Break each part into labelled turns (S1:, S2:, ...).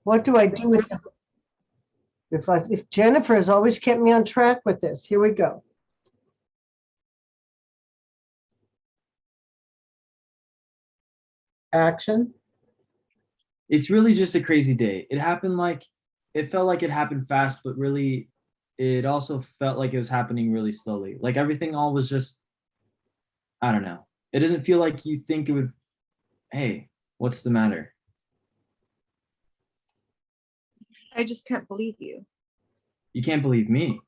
S1: What do I do with if Jennifer has always kept me on track with this? Here we go. Action.
S2: It's really just a crazy day. It felt like it happened fast, but really it also felt like it was happening really slowly. Like everything all was just, I don't know. It doesn't feel like you think it would, hey, what's the matter?
S3: I just can't believe you.
S2: You can't believe me.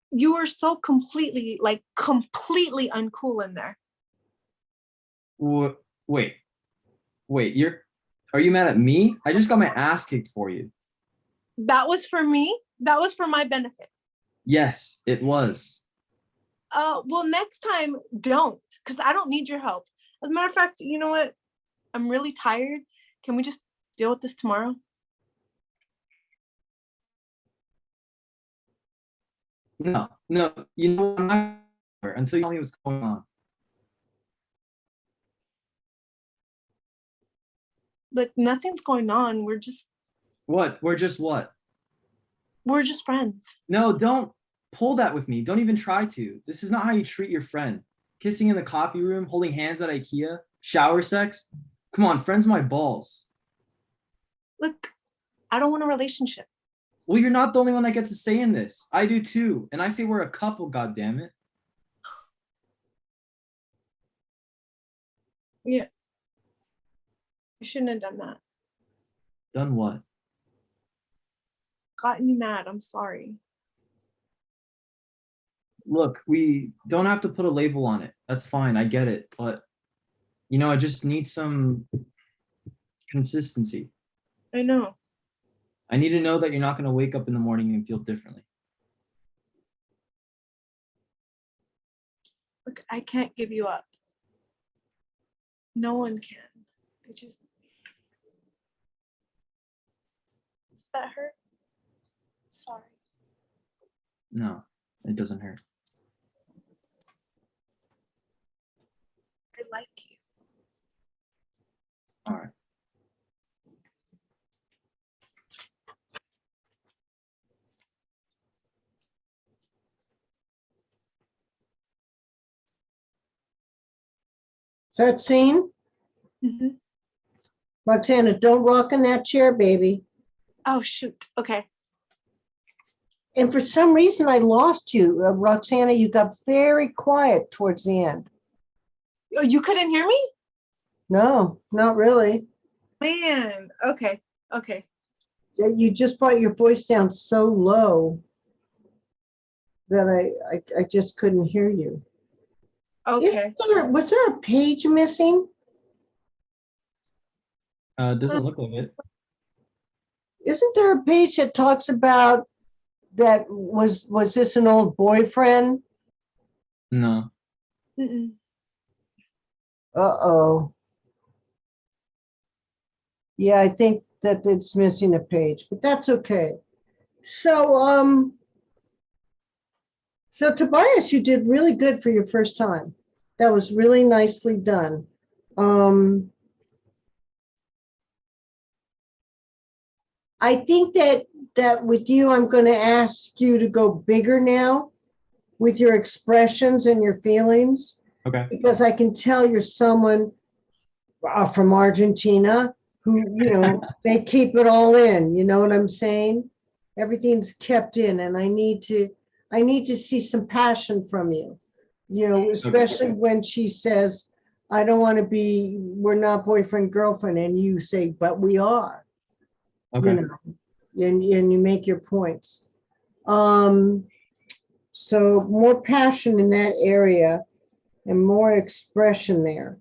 S3: You were so completely uncool in there.
S2: Wait, are you mad at me? I just got my ass kicked for you.
S3: That was for me. That was for my benefit.
S2: Yes, it was.
S3: Well, next time, don't, because I don't need your help. As a matter of fact, you know what? I'm really tired. Can we just deal with this tomorrow?
S2: No, you know, I'm not until you tell me what's going on.
S3: Look, nothing's going on.
S2: What? We're just what?
S3: We're just friends.
S2: No, don't pull that with me. Don't even try to. This is not how you treat your friend. Kissing in the coffee room, holding hands at IKEA, shower sex. Come on, friends my balls.
S3: Look, I don't want a relationship.
S2: Well, you're not the only one that gets to say in this. I do too. And I say we're a couple, goddammit.
S3: Yeah. I shouldn't have done that.
S2: Done what?
S3: Gotten you mad. I'm sorry.
S2: Look, we don't have to put a label on it. That's fine. I get it. But, you know, I just need some consistency.
S3: I know.
S2: I need to know that you're not going to wake up in the morning and feel differently.
S3: Look, I can't give you up. No one can. Does that hurt? Sorry.
S2: No, it doesn't hurt.
S3: I like you.
S2: All right.
S1: Start scene.
S3: Mm-hmm.
S1: Roxana, don't rock in that chair, baby.
S3: Oh, shoot. Okay.
S1: And for some reason, I lost you. Roxana, you got very quiet towards the end.
S3: Oh, you couldn't hear me?
S1: No, not really.
S3: Man. Okay. Okay.
S1: You just brought your voice down so low that I just couldn't hear you.
S3: Okay.
S1: Was there a page missing?
S2: Doesn't look like it.
S1: Isn't there a page that talks about that was this an old boyfriend?
S2: No.
S3: Mm-mm.
S1: Uh-oh. Yeah, I think that it's missing a page, but that's okay. So Tobias, you did really good for your first time. That was really nicely done. I think that with you, I'm going to ask you to go bigger now with your expressions and your feelings.
S2: Okay.
S1: Because I can tell you're someone from Argentina who, you know, they keep it all in. You know what I'm saying? Everything's kept in, and I need to see some passion from you. You know, especially when she says, "I don't want to be. We're not boyfriend girlfriend," and you say, "But we are."
S2: Okay.
S1: You know, and you make your points. So more passion in that area and more expression there.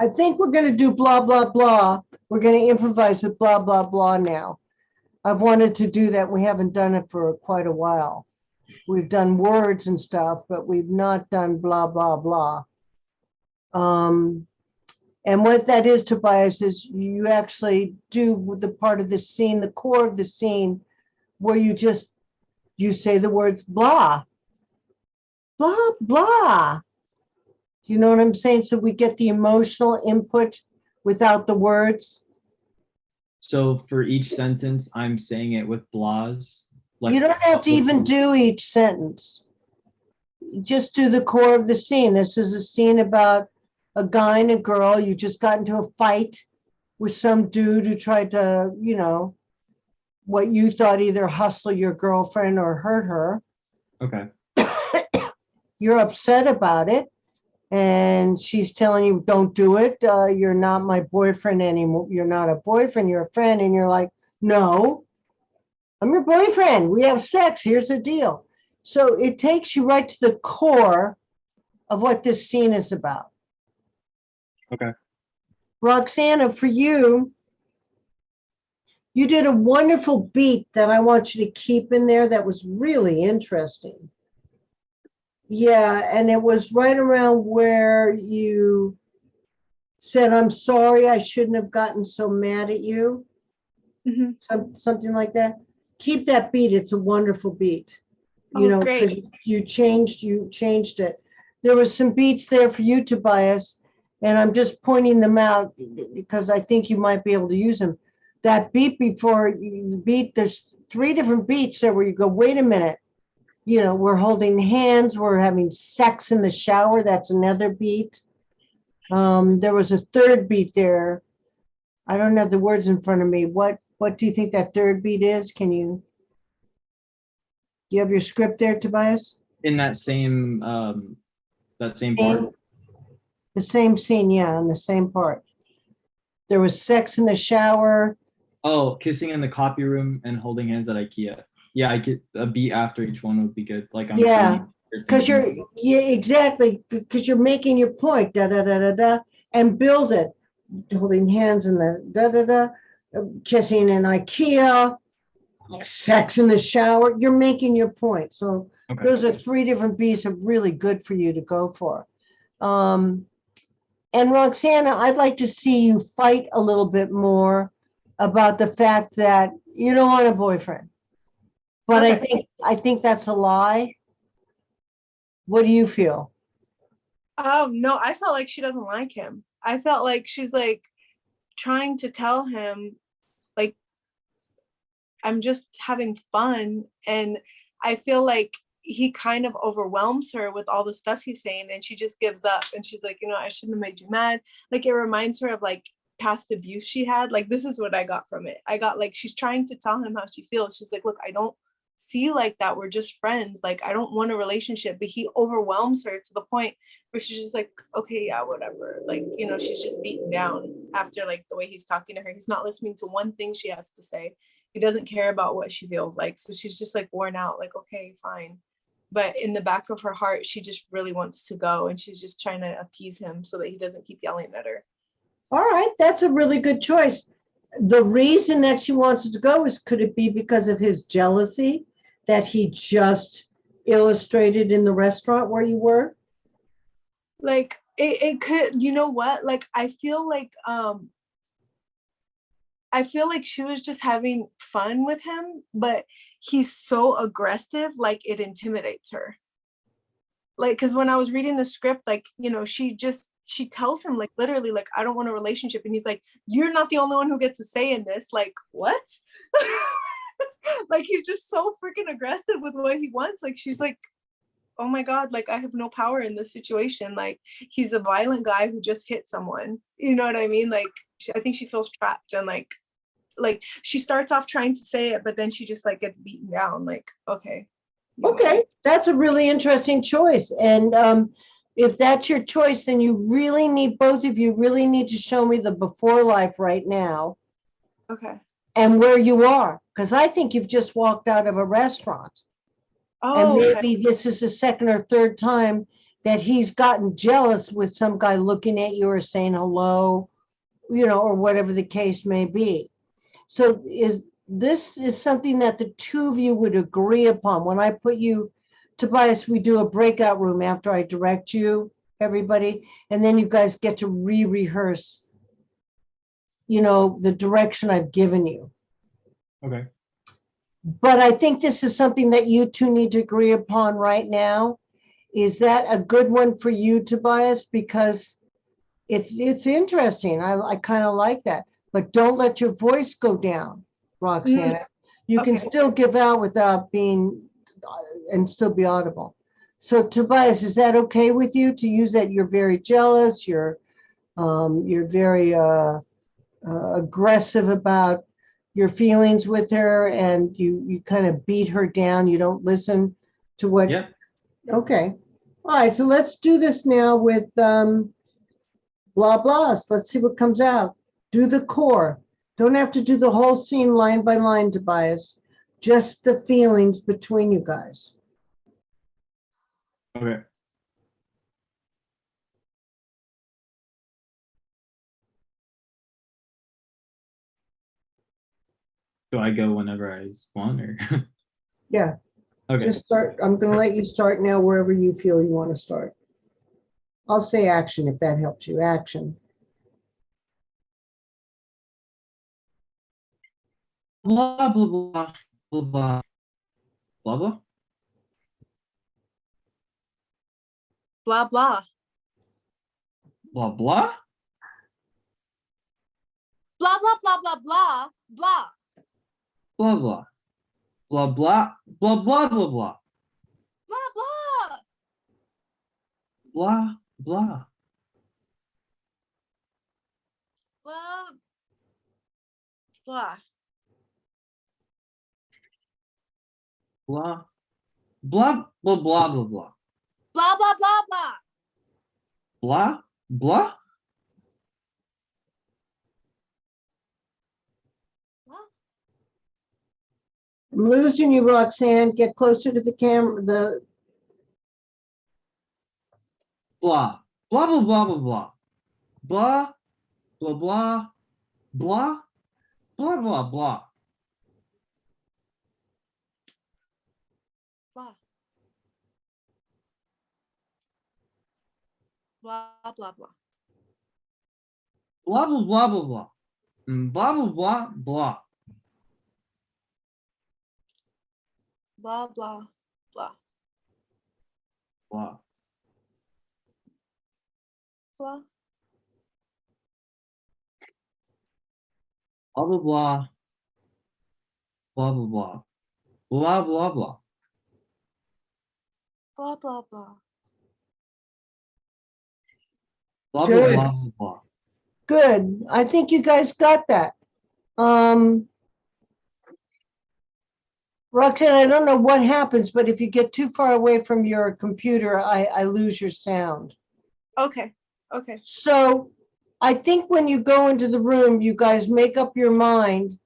S1: I think we're going to do blah, blah, blah. We're going to improvise with blah, blah, blah now. I've wanted to do that. We haven't done it for quite a while. We've done words and stuff, but we've not done blah, blah, blah. And what that is, Tobias, is you actually do the part of the scene, the core of the scene, where you say the words blah, blah, blah. Do you know what I'm saying? So we get the emotional input without the words.
S2: So for each sentence, I'm saying it with blahs.
S1: You don't have to even do each sentence. Just do the core of the scene. This is a scene about a guy and a girl. You just got into a fight with some dude who tried to, what you thought either hustle your girlfriend or hurt her.
S2: Okay.
S1: You're upset about it. And she's telling you, don't do it. You're not my boyfriend anymore. You're not a boyfriend. You're a friend. And you're like, no, I'm your boyfriend. We have sex. Here's the deal. So it takes you right to the core of what this scene is about.
S2: Okay.
S1: Roxana, for you, you did a wonderful beat that I want you to keep in there that was really interesting. Yeah, and it was right around where you said, I'm sorry, I shouldn't have gotten so mad at you. Something like that. Keep that beat. It's a wonderful beat.
S3: Great.
S1: 'cause you changed it. There was some beats there for you, Tobias, and I'm just pointing them out because I think you might be able to use them. That beat before you beat, there's 3 different beats there where you go, wait a minute. We're holding hands, we're having sex in the shower. That's another beat. There was a 3rd beat there. I don't have the words in front of me. What do you think that 3rd beat is? Do you have your script there, Tobias?
S2: In that same part.
S1: The same scene, yeah, on the same part. There was sex in the shower.
S2: Oh, kissing in the copy room and holding hands at IKEA. Yeah, I get a beat after each one would be good. Like I'm
S1: Because exactly, because you're making your point, da da da da da, and build it. Holding hands in the da da da, kissing in IKEA, sex in the shower. You're making your point. So those are 3 different beats are really good for you to go for. And Roxana, I'd like to see you fight a little bit more about the fact that you don't want a boyfriend. But I think that's a lie. What do you feel?
S3: No, I felt like she doesn't like him. I felt like she's like trying to tell him, like, I'm just having fun. And I feel like he kind of overwhelms her with all the stuff he's saying, and she just gives up. And she's like, I shouldn't have made you mad. Like, it reminds her of like past abuse she had. Like, this is what I got from it. I got like, she's trying to tell him how she feels. She's like, look, I don't see you like that. We're just friends. Like, I don't want a relationship. But he overwhelms her to the point where she's just like, okay, yeah, whatever. Like, she's just beaten down after like the way he's talking to her. He's not listening to one thing she has to say. He doesn't care about what she feels like. So she's just like worn out, like, okay, fine. But in the back of her heart, she just really wants to go, and she's just trying to appease him so that he doesn't keep yelling at her.
S1: All right, that's a really good choice. The reason that she wants to go could it be because of his jealousy that he just illustrated in the restaurant where you were?
S3: Like, it could, you know what? Like, I feel like she was just having fun with him, but he's so aggressive, like it intimidates her. Like, because when I was reading the script, like, she tells him like literally like, I don't want a relationship. And he's like, you're not the only one who gets a say in this. Like, what? Like, he's just so freaking aggressive with what he wants. Like, she's like, oh my God, like, I have no power in this situation. Like, he's a violent guy who just hit someone. You know what I mean? Like, I think she feels trapped, and like she starts off trying to say it, but then she just like gets beaten down. Like, okay.
S1: Okay, that's a really interesting choice. And if that's your choice, then both of you really need to show me the before life right now.
S3: Okay.
S1: And where you are, because I think you've just walked out of a restaurant.
S3: Oh,
S1: and maybe this is the 2nd or 3rd time that he's gotten jealous with some guy looking at you or saying hello, or whatever the case may be. So this is something that the 2 of you would agree upon. When I put you, Tobias, we do a breakout room after I direct you, everybody, and then you guys get to rehearse, the direction I've given you.
S2: Okay.
S1: But I think this is something that you 2 need to agree upon right now, Is that a good one for you, Tobias? Because it's interesting. I kind of like that. But don't let your voice go down, Roxana. You can
S3: Okay.
S1: still give out without being and still be audible. So Tobias, is that okay with you to use that? You're very jealous. You're very aggressive about your feelings with her, and you kind of beat her down. You don't listen to what.
S2: Yep.
S1: Okay. All right. So let's do this now with blah blahs. Let's see what comes out. Do the core. Don't have to do the whole scene line by line, Tobias. Just the feelings between you guys.
S2: Okay. Do I go whenever I want, or?
S1: Yeah.
S2: Okay.
S1: Just start. I'm going to let you start now wherever you feel you want to start. I'll say action if that helps you. Action.
S2: Blah blah blah blah blah blah blah.
S3: Blah blah.
S2: Blah blah.
S3: Blah blah blah blah blah blah.
S2: Blah blah. Blah blah blah blah blah blah.
S3: Blah blah.
S2: Blah blah.
S3: Blah blah.
S2: Blah blah blah blah blah blah.
S3: Blah blah blah blah.
S2: Blah blah.
S1: I'm losing you, Roxanne. Get closer to the camera.
S2: Blah blah blah blah blah blah. Blah blah blah blah blah blah blah.
S3: Blah. Blah blah blah.
S2: Blah blah blah blah blah. Blah blah blah blah.
S3: Blah blah blah.
S2: Blah.
S3: Blah.
S2: Blah blah blah. Blah blah blah. Blah blah blah.
S3: Blah blah blah.
S2: Blah blah
S1: Good.
S2: blah blah blah.
S1: Good. I think you guys got that. Roxanne, I don't know what happens, but if you get too far away from your computer, I lose your sound.
S3: Okay. Okay.
S1: So I think when you go into the room, you guys make up your mind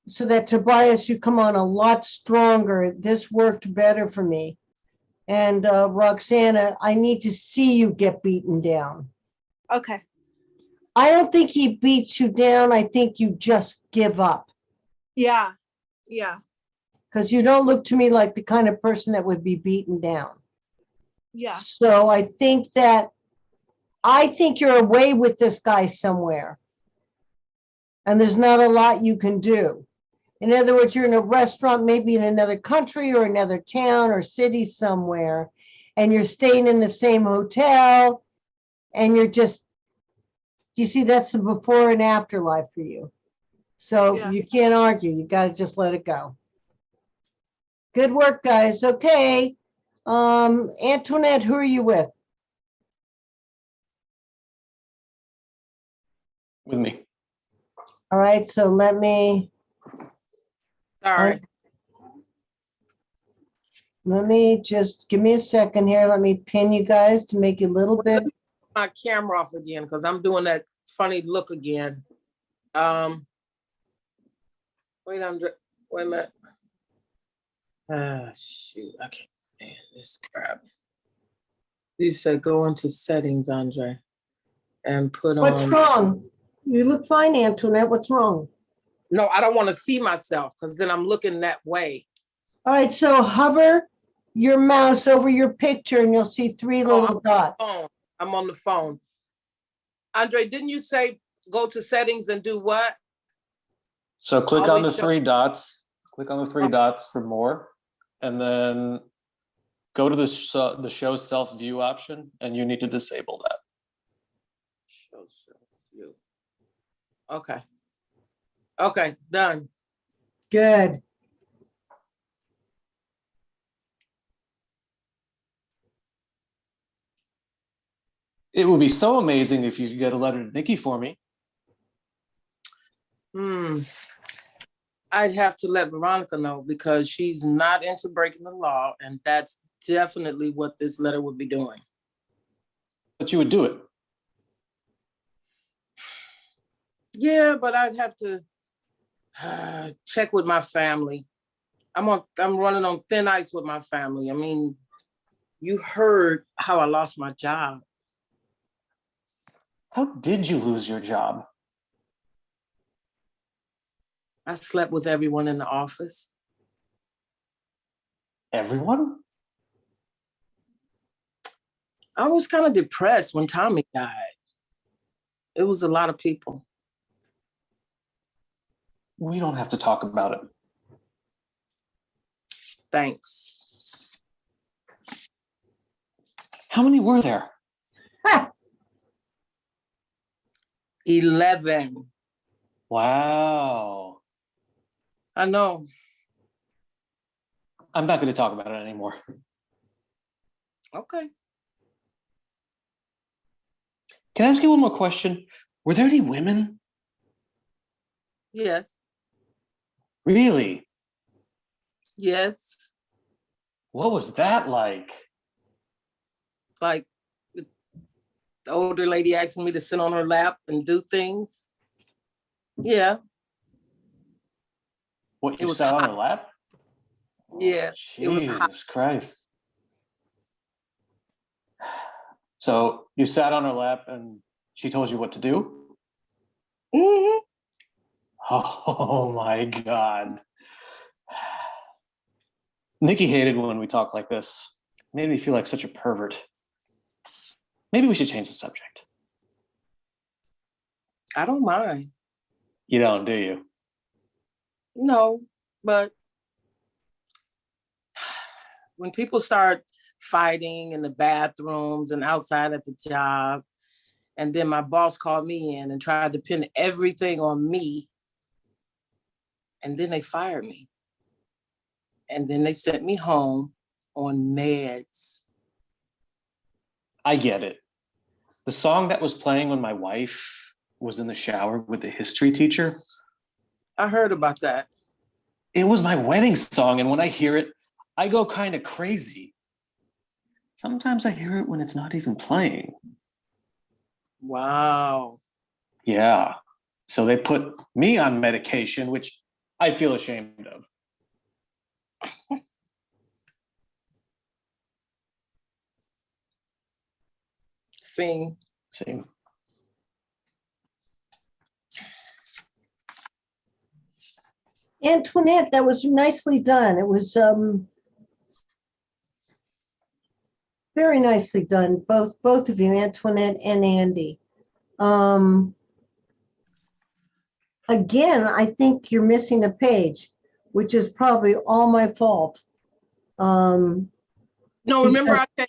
S1: so that Tobias, you come on a lot stronger. This worked better for me. And Roxana, I need to see you get beaten down.
S3: Okay.
S1: I don't think he beats you down. I think you just give up.
S3: Yeah. Yeah.
S1: Because you don't look to me like the kind of person that would be beaten down.
S3: Yeah.
S1: So I think you're away with this guy somewhere. And there's not a lot you can do. In other words, you're in a restaurant, maybe in another country or another town or city somewhere, and you're staying in the same hotel, and you're just, you see, that's the before and after life for you. So
S3: Yeah.
S1: you can't argue. You got to just let it go. Good work, guys. Okay. Antoinette, who are you with?
S4: With me.
S1: All right. So let me.
S5: Sorry.
S1: Let me just give me a second here. Let me pin you guys to make you a little bit.
S5: My camera off again because I'm doing that funny look again. Wait, Andre. Wait a minute. Ah, shoot. I can't stand this crap. You said go into settings, Andre, and put
S1: What's
S5: on.
S1: wrong? You look fine, Antoinette. What's wrong?
S5: No, I don't want to see myself because then I'm looking that way.
S1: All right. So hover your mouse over your picture and you'll see three little dots.
S5: Phone. I'm on the phone. Andre, didn't you say go to settings and do what?
S4: So click on
S5: Always
S4: the
S5: show-
S4: three dots. Click on the three dots for more, and then Go to the show self-view option, and you need to disable that.
S5: Show self-view. Okay. Okay, done.
S1: Good.
S4: It would be so amazing if you could get a letter to Nikki for me.
S5: I'd have to let Veronica know because she's not into breaking the law, and that's definitely what this letter would be doing.
S4: But you would do it.
S5: Yeah, but I'd have to check with my family. I'm running on thin ice with my family. I mean, you heard how I lost my job.
S4: How did you lose your job?
S5: I slept with everyone in the office.
S4: Everyone?
S5: I was kind of depressed when Tommy died. It was a lot of people.
S4: We don't have to talk about it.
S5: Thanks.
S4: How many were there?
S5: 11.
S4: Wow.
S5: I know.
S4: I'm not going to talk about it anymore.
S5: Okay.
S4: Can I ask you one more question? Were there any women?
S5: Yes.
S4: Really?
S5: Yes.
S4: What was that like?
S5: Like the older lady asking me to sit on her lap and do things. Yeah.
S4: What,
S5: It
S4: you
S5: was
S4: sat on
S5: hot.
S4: her lap?
S5: Yeah, it was hot.
S4: Jesus Christ. So you sat on her lap and she told you what to do?
S5: Mm-hmm.
S4: Oh my God. Nikki hated when we talk like this. Made me feel like such a pervert. Maybe we should change the subject.
S5: I don't mind.
S4: You don't, do you?
S5: No, but when people start fighting in the bathrooms and outside at the job, and then my boss called me in and tried to pin everything on me, and then they fired me. And then they sent me home on meds.
S4: I get it. The song that was playing when my wife was in the shower with the history teacher,
S5: I heard about that.
S4: it was my wedding song. And when I hear it, I go kind of crazy. Sometimes I hear it when it's not even playing.
S5: Wow.
S4: Yeah. So they put me on medication, which I feel ashamed of.
S5: Sing.
S4: See?
S1: Antoinette, that was nicely done. It was very nicely done, both of you, Antoinette and Andy. Again, I think you're missing a page, which is probably all my fault.
S5: No, remember I said,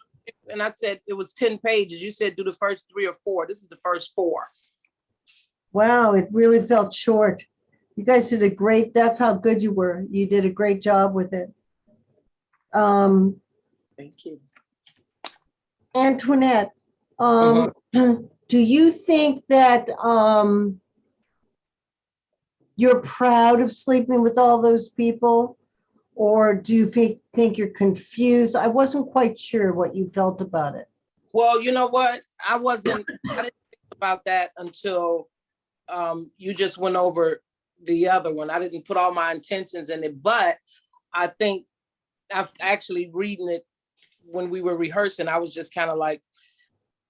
S5: and I said it was 10 pages. You said do the first 3 or 4. This is the first 4.
S1: Wow, it really felt short. You guys did a great, that's how good you were. You did a great job with it.
S5: Thank you.
S1: Antoinette, do you think that you're proud of sleeping with all those people? Or do you think you're confused? I wasn't quite sure what you felt about it.
S5: Well, you know what? I didn't think about that until you just went over the other one. I didn't put all my intentions in it, but I think I've actually reading it when we were rehearsing, I was just kind of like,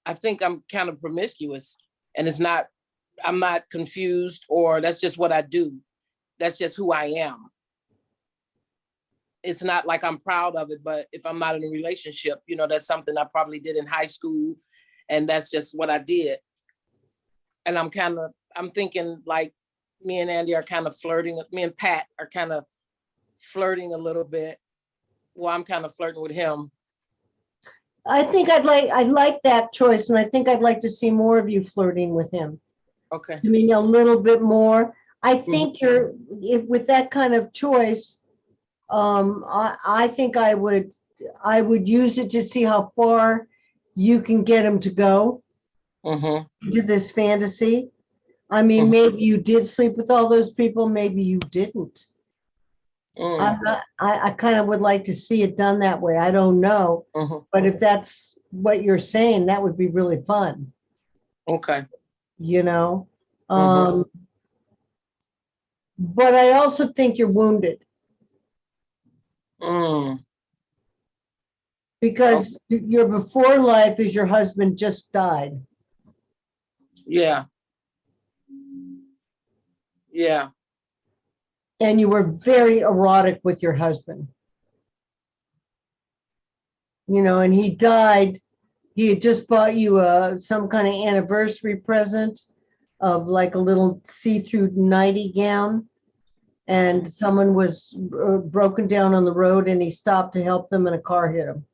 S5: I think I'm kind of promiscuous, and I'm not confused, or that's just what I do. That's just who I am. It's not like I'm proud of it, but if I'm not in a relationship, that's something I probably did in high school, and that's just what I did. And I'm thinking like me and Andy are kind of flirting. Me and Pat are kind of flirting a little bit. Well, I'm kind of flirting with him.
S1: I think I like that choice, and I think I'd like to see more of you flirting with him.
S5: Okay.
S1: I mean, a little bit more. I think with that kind of choice, I think I would use it to see how far you can get him to go
S5: Mm-hmm.
S1: into this fantasy. I mean, maybe you did sleep with all those people, maybe you didn't. I kind of would like to see it done that way. I don't know. But if that's what you're saying, that would be really fun,
S5: Okay.
S1: you know? But I also think you're wounded because your before life is your husband just died.
S5: Yeah. Yeah.
S1: And you were very erotic with your husband. You know, and he died. He had just bought you some kind of anniversary present of like a little see-through nighty gown. And someone was broken down on the road and he stopped to help them and a car hit him.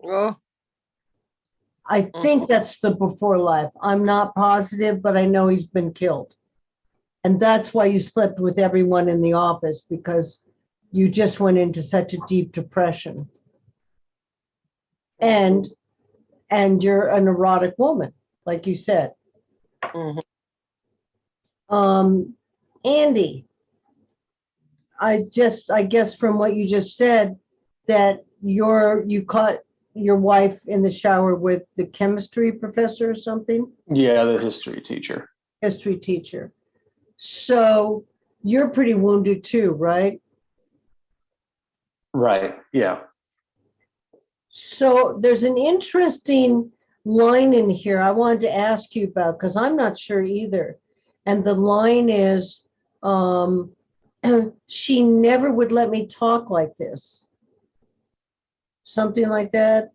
S5: Oh.
S1: I think that's the before life. I'm not positive, but I know he's been killed. And that's why you slept with everyone in the office, because you just went into such a deep depression. And you're an erotic woman, like you said. Andy, I guess from what you just said, that you caught your wife in the shower with the chemistry professor or something?
S4: Yeah, the history teacher.
S1: History teacher. So you're pretty wounded too, right?
S4: Right, yeah.
S1: So there's an interesting line in here I wanted to ask you about, because I'm not sure either. And the line is, she never would let me talk like this. Something like that.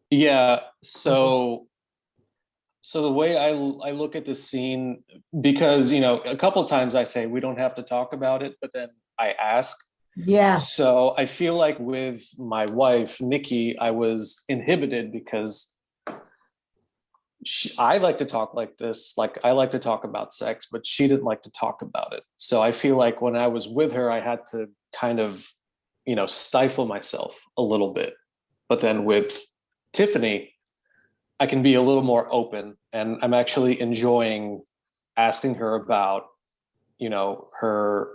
S4: Yeah, so the way I look at the scene, because, you know, a couple of times I say we don't have to talk about it, but then I ask.
S1: Yeah.
S4: So I feel like with my wife, Nikki, I was inhibited because I like to talk like this. Like, I like to talk about sex, but she didn't like to talk about it. So I feel like when I was with her, I had to kind of, you know, stifle myself a little bit. But then with Tiffany, I can be a little more open, and I'm actually enjoying asking her about, you know, her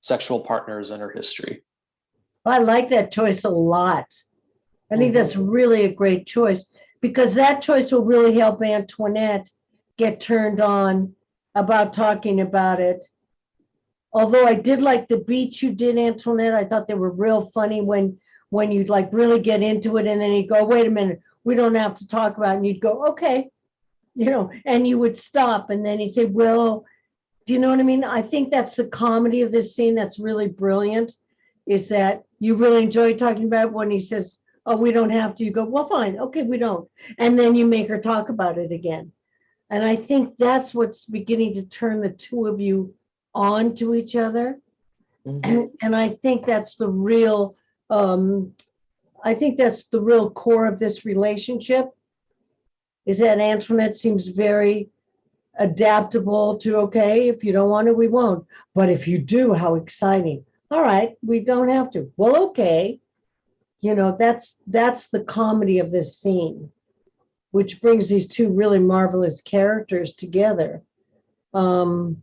S4: sexual partners and her history.
S1: I like that choice a lot. I think that's really a great choice, because that choice will really help Antoinette get turned on about talking about it. Although I did like the beats you did, Antoinette. I thought they were real funny when you'd like really get into it and then you'd go, wait a minute, we don't have to talk about it. And you'd go, okay, you know, and you would stop and then you'd say, well, do you know what I mean? I think that's the comedy of this scene that's really brilliant, is that you really enjoy talking about it when he says, oh, we don't have to. You go, well, fine. Okay, we don't. And then you make her talk about it again. And I think that's what's beginning to turn the two of you on to each other. And I think that's the real, core of this relationship, is that Antoinette seems very adaptable to, okay, if you don't want it, we won't. But if you do, how exciting. All right, we don't have to. Well, okay. You know, that's the comedy of this scene, which brings these two really marvelous characters together. And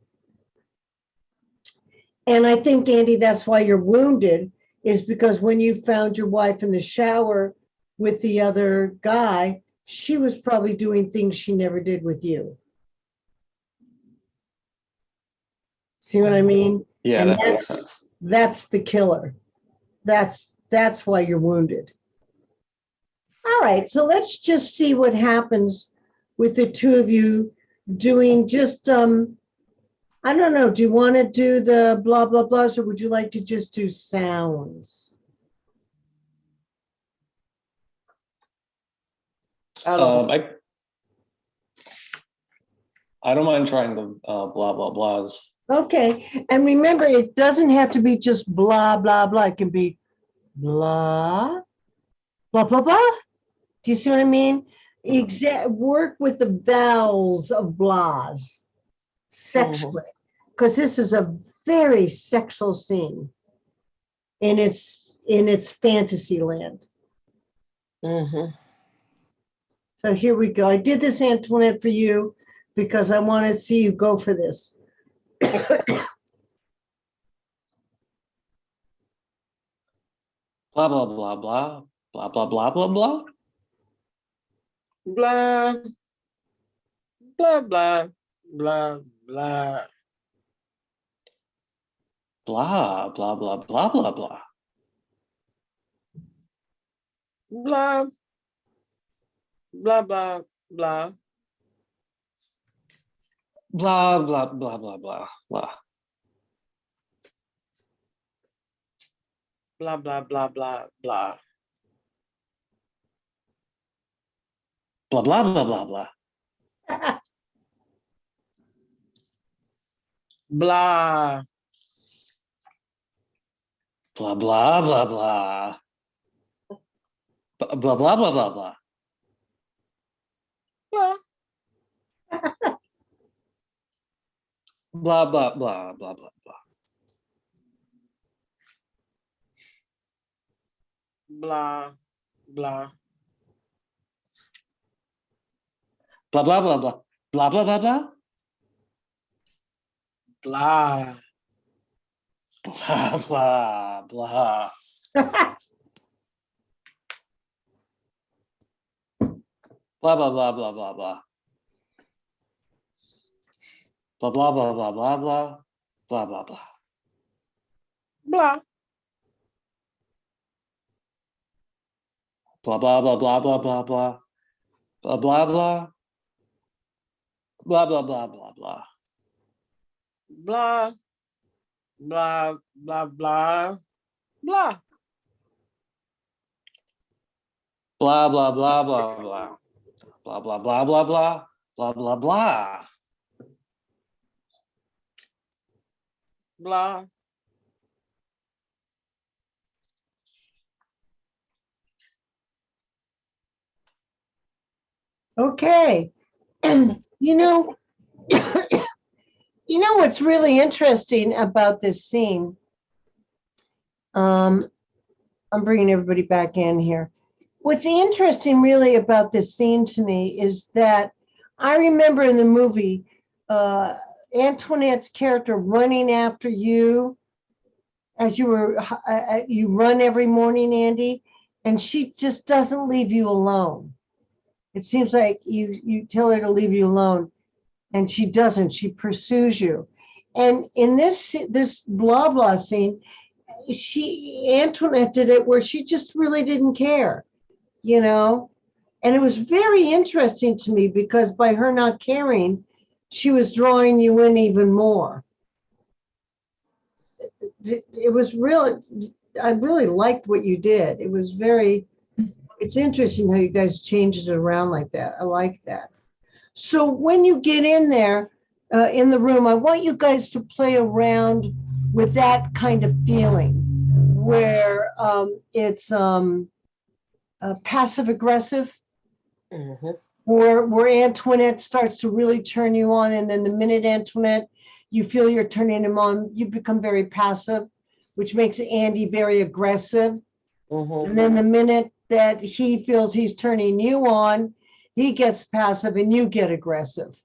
S1: I think, Andy, that's why you're wounded, is because when you found your wife in the shower with the other guy, she was probably doing things she never did with you. See what I mean?
S4: Yeah,
S1: and
S4: that makes sense.
S1: That's the killer. That's why you're wounded. All right, so let's just see what happens with the two of you doing just, I don't know, do you want to do the blah, blah, blahs, or would you like to just do sounds?
S4: I don't mind trying the blah, blah, blahs.
S1: Okay, and remember, it doesn't have to be just blah, blah, blah. It can be blah, blah, blah, blah. Do you see what I mean? Work with the vowels of blahs sexually, because this is a very sexual scene in its fantasy land.
S5: Mm-hmm.
S1: So here we go. I did this, Antoinette, for you because I want to see you go for this.
S4: Blah blah blah blah blah blah blah blah blah.
S5: Blah, blah, blah, blah, blah.
S4: Blah blah blah blah blah blah.
S5: Blah, blah, blah, blah.
S4: Blah blah blah blah blah blah.
S5: Blah, blah, blah, blah, blah.
S4: Blah blah blah blah blah.
S5: Blah,
S4: Blah blah blah blah. Blah blah blah blah blah.
S5: blah.
S4: Blah blah blah blah blah blah.
S5: Blah, blah.
S4: Blah blah blah blah. Blah blah blah blah.
S5: Blah,
S4: Blah blah blah. Blah blah blah blah blah blah. Blah blah blah blah blah blah. Blah blah blah.
S5: blah.
S4: Blah blah blah blah blah blah blah. Blah blah blah. Blah blah blah blah blah.
S5: Blah, blah, blah, blah, blah.
S4: Blah blah blah blah blah. Blah blah blah blah blah. Blah blah blah.
S5: Blah.
S1: Okay. You know, you know what's really interesting about this scene? I'm bringing everybody back in here. What's interesting really about this scene to me is that I remember in the movie, Antoinette's character running after you as you run every morning, Andy, and she just doesn't leave you alone. It seems like you tell her to leave you alone, and she doesn't. She pursues you. And in this blah blah scene, Antoinette did it where she just really didn't care, you know. And it was very interesting to me because by her not caring, she was drawing you in even more. It was really, I really liked what you did. It was very, it's interesting how you guys changed it around like that. I like that. So when you get in there, in the room, I want you guys to play around with that kind of feeling where it's passive aggressive,
S5: Mm-hmm.
S1: where Antoinette starts to really turn you on. And then the minute Antoinette, you feel you're turning him on, you become very passive, which makes Andy very aggressive.
S5: Mm-hmm.
S1: And then the minute that he feels he's turning you on, he gets passive and you get aggressive.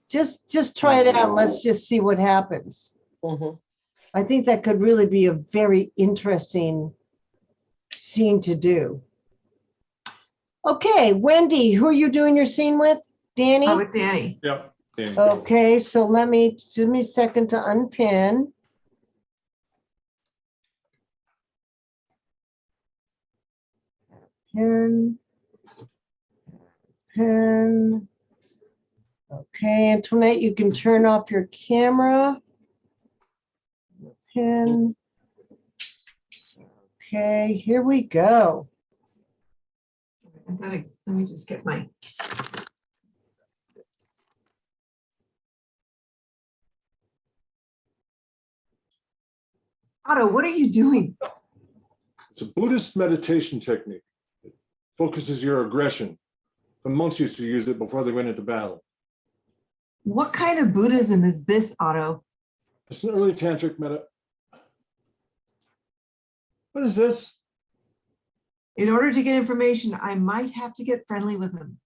S1: Just try it out. Let's just see what happens.
S5: Mm-hmm.
S1: I think that could really be a very interesting scene to do. Okay, Wendy, who are you doing your scene with? Danny?
S6: With Danny.
S7: Yep. Danny.
S1: Okay, so give me a second to unpin. Pin. Okay, Antoinette, you can turn off your camera. Pin. Okay, here we go.
S6: Let me just get my. Otto, what are you doing? It's a Buddhist meditation technique. It focuses your aggression. The monks used to use it before they went into battle.
S7: What kind of Buddhism is this, Otto?
S6: It's an early tantric What is this?
S7: In order to get information, I might have to get friendly with him.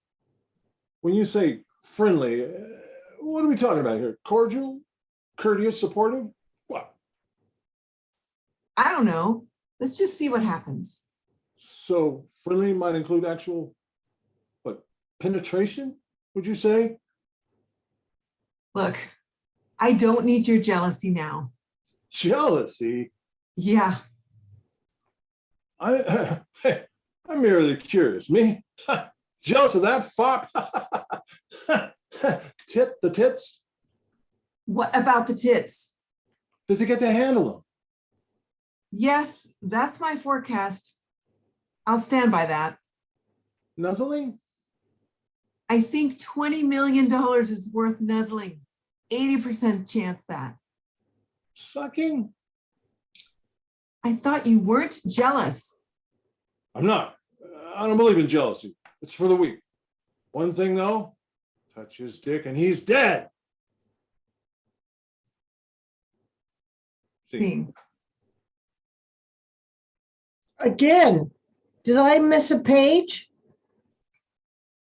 S6: When you say friendly, what are we talking about here? Cordial, courteous, supportive? What?
S7: I don't know. Let's just see what happens.
S6: So friendly might include actual, what, penetration, would you say?
S7: Look, I don't need your jealousy now.
S6: Jealousy?
S7: Yeah,
S6: I'm merely curious. Me? Jealous of that fop? The tits?
S7: what about the tits?
S6: Does he get to handle them?
S7: Yes, that's my forecast. I'll stand by that.
S6: Nuzzling?
S7: I think $20 million is worth nuzzling. 80% chance that.
S6: Sucking?
S7: I thought you weren't jealous.
S6: I'm not. I don't believe in jealousy. It's for the weak. One thing though, touch his dick and he's dead.
S7: Scene.
S1: Again, did I miss a page?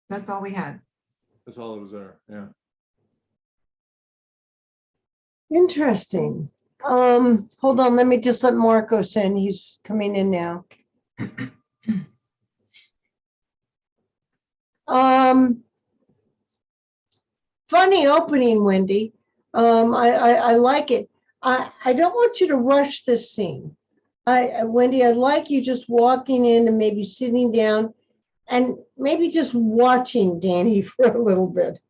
S7: That's all we had.
S6: That's all that was there. Yeah.
S1: Interesting. Hold on, let me just let Marcos in. He's coming in now. Funny opening, Wendy. I like it. I don't want you to rush this scene. Wendy, I'd like you just walking in and maybe sitting down and maybe just watching Danny for a little bit.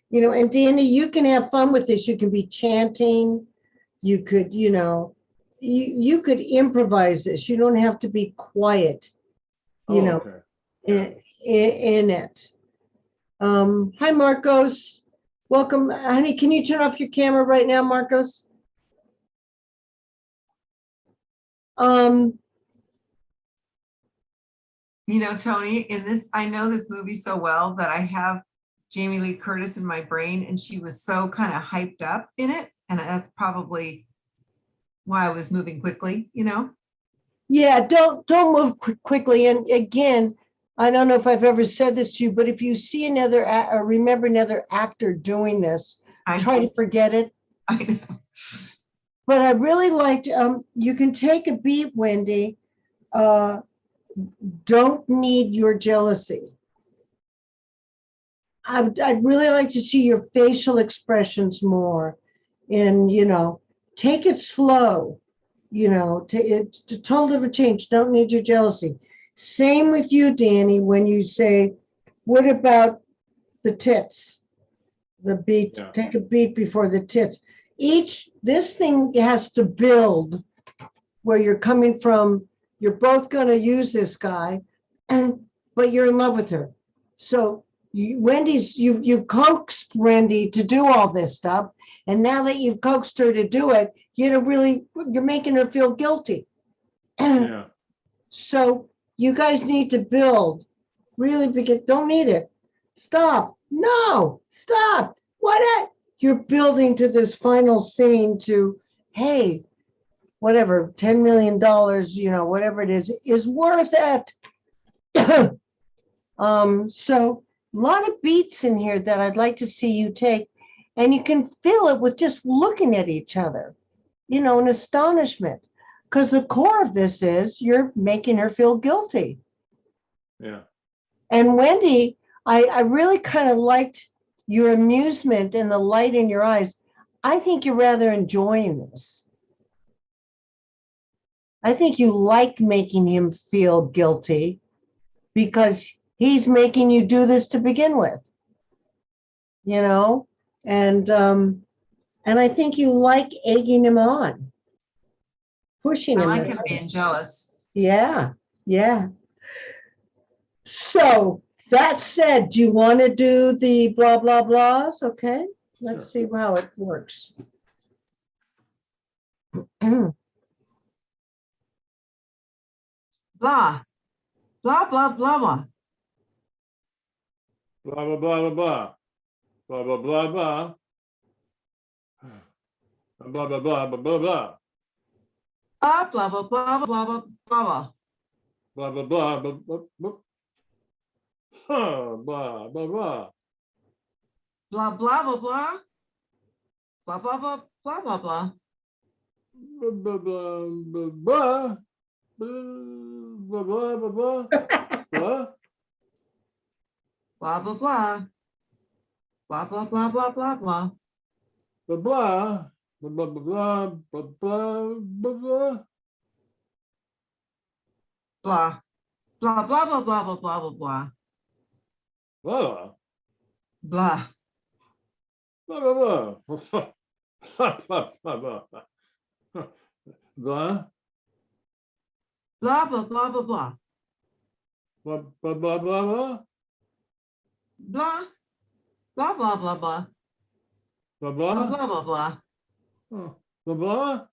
S1: You know, and Danny, you can have fun with this. You can be chanting. You could, you could improvise this. You don't have to be quiet,
S6: Okay.
S1: in it. Hi, Marcos. Welcome. Honey, can you turn off your camera right now, Marcos?
S7: Toni, in this, I know this movie so well that I have Jamie Lee Curtis in my brain, and she was so kind of hyped up in it. And that's probably why I was moving quickly,
S1: Yeah, don't move quickly. And again, I don't know if I've ever said this to you, but if you see another or remember another actor doing this, try to forget it.
S7: I know.
S1: But I really liked, you can take a beat, Wendy. Don't need your jealousy. I'd really like to see your facial expressions more, and take it slow. It's a total different change. Don't need your jealousy. Same with you, Danny. When you say, "What about the tits?" The beat.
S6: Yeah.
S1: Take a beat before the tits. This thing has to build where you're coming from. You're both going to use this guy, but you're in love with her. So you've coaxed Wendy to do all this stuff, and now that you've coaxed her to do it, you're making her feel guilty.
S6: Yeah.
S1: So you guys need to build. Really don't need it. Stop. No, stop. What? You're building to this final scene to, hey, whatever, $10 million, whatever it is worth it. So a lot of beats in here that I'd like to see you take, and you can feel it with just looking at each other, in astonishment, because the core of this is you're making her feel guilty.
S6: Yeah.
S1: And Wendy, I really kind of liked your amusement and the light in your eyes. I think you're rather enjoying this. I think you like making him feel guilty because he's making you do this to begin with, and I think you like egging him on, pushing
S7: I
S1: him.
S7: like him being jealous.
S1: Yeah. So that said, do you want to do the blah, blah, blahs? Okay, let's see how it works.
S7: blah, blah, blah, blah, blah.
S6: Blah, blah, blah, blah, blah. Blah, blah, blah, blah. Blah, blah, blah, blah, blah, blah.
S7: Blah, blah, blah, blah, blah, blah, blah, blah.
S6: Blah, blah, blah, blah, blah, blah. Huh, blah, blah, blah.
S7: Blah, blah, blah, blah. Blah, blah, blah, blah, blah, blah.
S6: Blah, blah, blah, blah, blah. Blah, blah, blah, blah. Blah.
S7: Blah, blah, blah. Blah, blah, blah, blah, blah, blah.
S6: Blah, blah. Blah, blah, blah, blah, blah, blah, blah.
S7: Blah. Blah, blah, blah, blah, blah, blah, blah, blah.
S6: Blah,
S7: Blah.
S6: blah, blah, blah. Blah, blah, blah, blah. Blah,
S7: Blah, blah, blah, blah, blah.
S6: blah, blah, blah, blah, blah.
S7: Blah. Blah, blah, blah, blah.
S6: Blah,
S7: Blah,
S6: blah.
S7: blah, blah, blah.
S6: Huh. Blah, blah.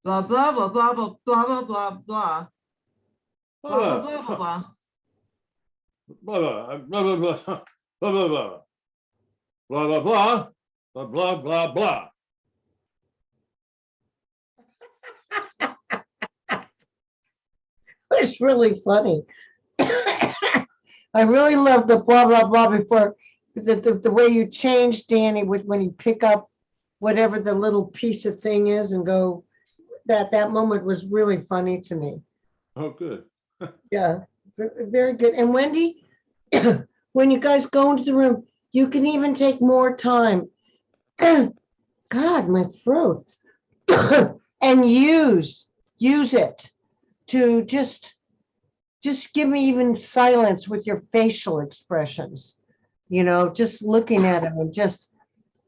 S7: Blah, blah, blah, blah, blah, blah, blah, blah, blah. Blah, blah, blah, blah, blah.
S6: Blah, blah, blah, blah, blah, blah, blah, blah. Blah, blah, blah. Blah, blah, blah, blah.
S1: It's really funny. I really love the blah, blah, blah before, the way you change Danny with when you pick up whatever the little piece of thing is and go, that moment was really funny to me.
S6: Oh, good.
S1: Yeah, very good. And Wendy, when you guys go into the room, you can even take more time. God, my throat. And use it to just give me even silence with your facial expressions. Just looking at him and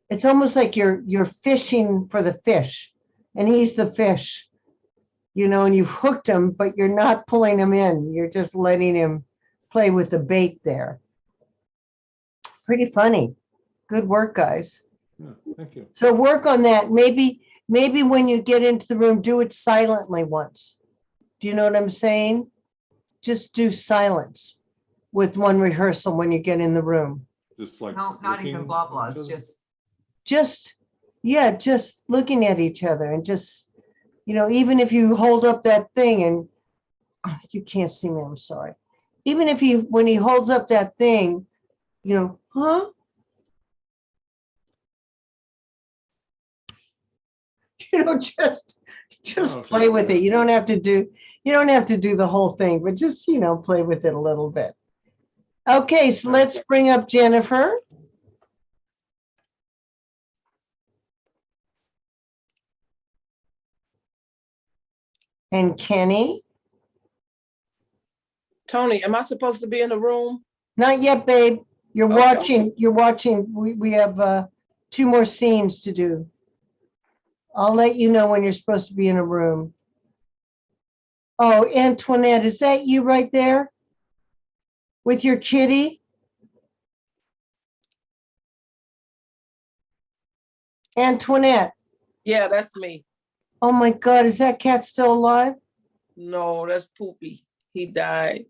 S1: it's almost like you're fishing for the fish and he's the fish, and you've hooked him, but you're not pulling him in. You're just letting him play with the bait there. Pretty funny. Good work, guys.
S6: Yeah, thank you.
S1: So work on that. Maybe when you get into the room, do it silently once. Do you know what I'm saying? Just do silence with one rehearsal when you get in the room.
S6: Just like.
S7: No, not even
S6: looking
S7: blah
S6: at
S7: blahs,
S6: each other?
S1: just looking at each other and just, even if you hold up that thing and you can't see me, I'm sorry. Even if when he holds up that thing, huh? Just
S6: Okay.
S1: play with it. You don't have to do the whole thing, but just, play with it a little bit. Okay, so let's bring up Jennifer. And Kenny.
S5: Tony, am I supposed to be in the room?
S1: Not yet, babe. You're
S5: Okay.
S1: watching. We have 2 more scenes to do. I'll let you know when you're supposed to be in a room. Oh, Antoinette, is that you right there? With your kitty? Antoinette,
S5: Yeah, that's me.
S1: oh my God, is that cat still alive?
S5: No, that's Poopy. He died.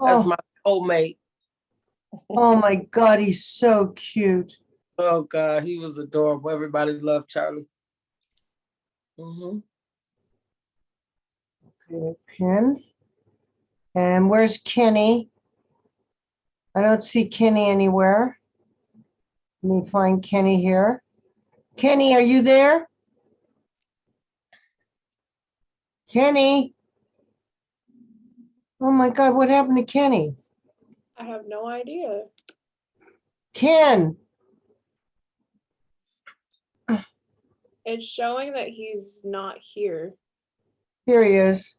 S5: That's
S1: Oh,
S5: my old mate.
S1: oh my God, he's so cute.
S5: Oh God, he was adorable. Everybody loved Charlie.
S1: Okay, pin. And where's Kenny? I don't see Kenny anywhere. Let me find Kenny here. Kenny, are you there? Kenny? Oh my God, what happened to Kenny?
S8: I have no idea.
S1: Ken,
S8: It's showing that he's not here.
S1: here he is.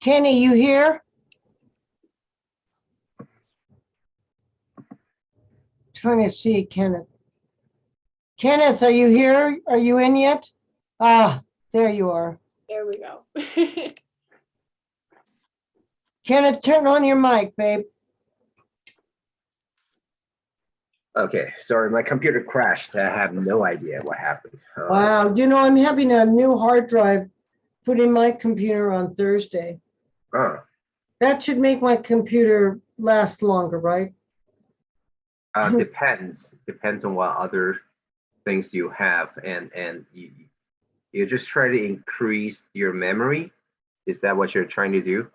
S1: Kenny, you here? Trying to see Kenneth. Kenneth, are you here? Are you in yet? Ah, there you are.
S8: There we go.
S1: Kenneth, turn on your mic, babe.
S9: Okay, sorry, my computer crashed. I have no idea what happened.
S1: Wow, you know, I'm having a new hard drive put in my computer on Thursday.
S9: Uh,
S1: That should make my computer last longer, right?
S9: depends on what other things you have, and you just try to increase your memory. Is that what you're trying to do?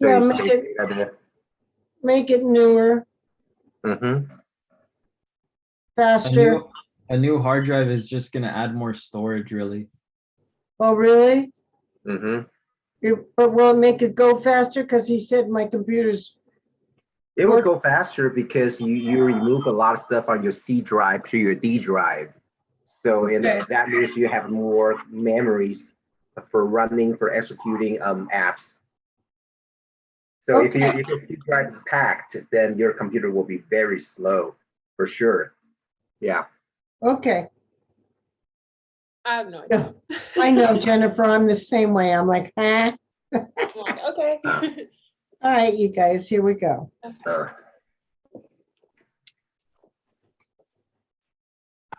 S9: So
S1: Yeah,
S9: you
S1: make
S9: save
S1: it,
S9: data.
S1: make it newer,
S9: Mm-hmm.
S2: A
S1: faster.
S2: new hard drive is just gonna add more storage, really.
S1: Oh, really?
S9: Mm-hmm.
S1: But will it make it go faster? Because he said my computer's,
S9: It would
S1: What?
S9: go faster because you remove a lot of stuff on your C drive to your D drive. So and
S1: Okay.
S9: that means you have more memories for executing apps. So if
S1: Okay.
S9: your C drive is packed, then your computer will be very slow for sure. Yeah.
S1: Okay.
S8: I have no idea.
S1: I know, Jennifer, I'm the same way. I'm like, huh?
S8: I'm like, okay.
S1: All right, you guys, here we go.
S9: Uh,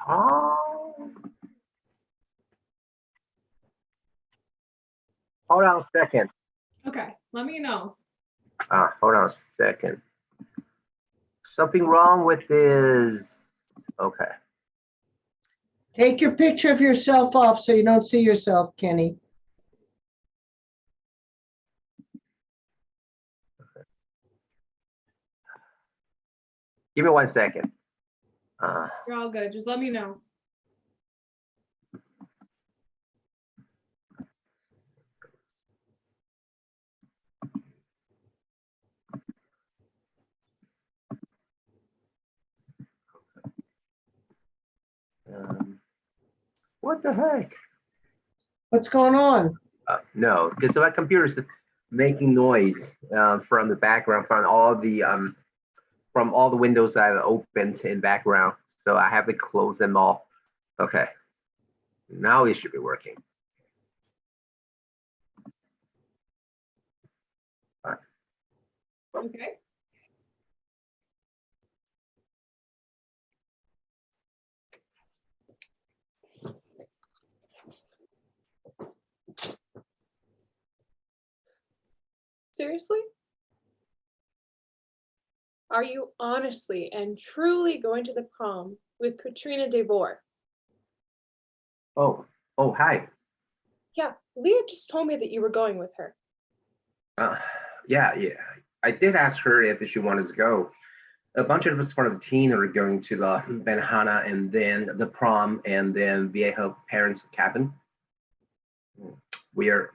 S9: oh, hold on a second.
S8: Okay, let me know.
S9: Hold on a second. Something wrong with this. Okay.
S1: Take your picture of yourself off so you don't see yourself, Kenny.
S9: Give me 1 second.
S8: You're all good. Just let me know.
S9: What the heck?
S1: What's going on?
S9: No, because my computer's making noise from the background from all the windows I've opened in background. So I have to close them all. Okay. Now it should be working.
S8: Okay. Seriously? Are you honestly and truly going to the prom with Katrina DeVore?
S9: Oh, hi.
S8: Yeah, Leah just told me that you were going with her.
S9: Uh, yeah. I did ask her if she wanted to go. A bunch of us from the team are going to the Benhana and then the prom and then Viejo parents' cabin. We're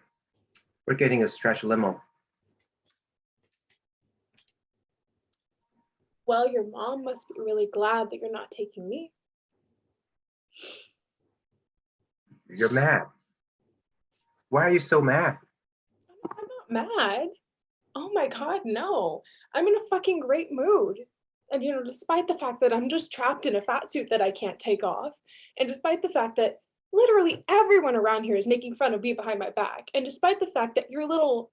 S9: getting a stretch limo.
S8: Well, your mom must be really glad that you're not taking me.
S9: You're mad. Why are you so mad?
S8: I'm not mad. Oh my God, no. I'm in a fucking great mood. And despite the fact that I'm just trapped in a fat suit that I can't take off, and despite the fact that literally everyone around here is making fun of me behind my back, and despite the fact that your little,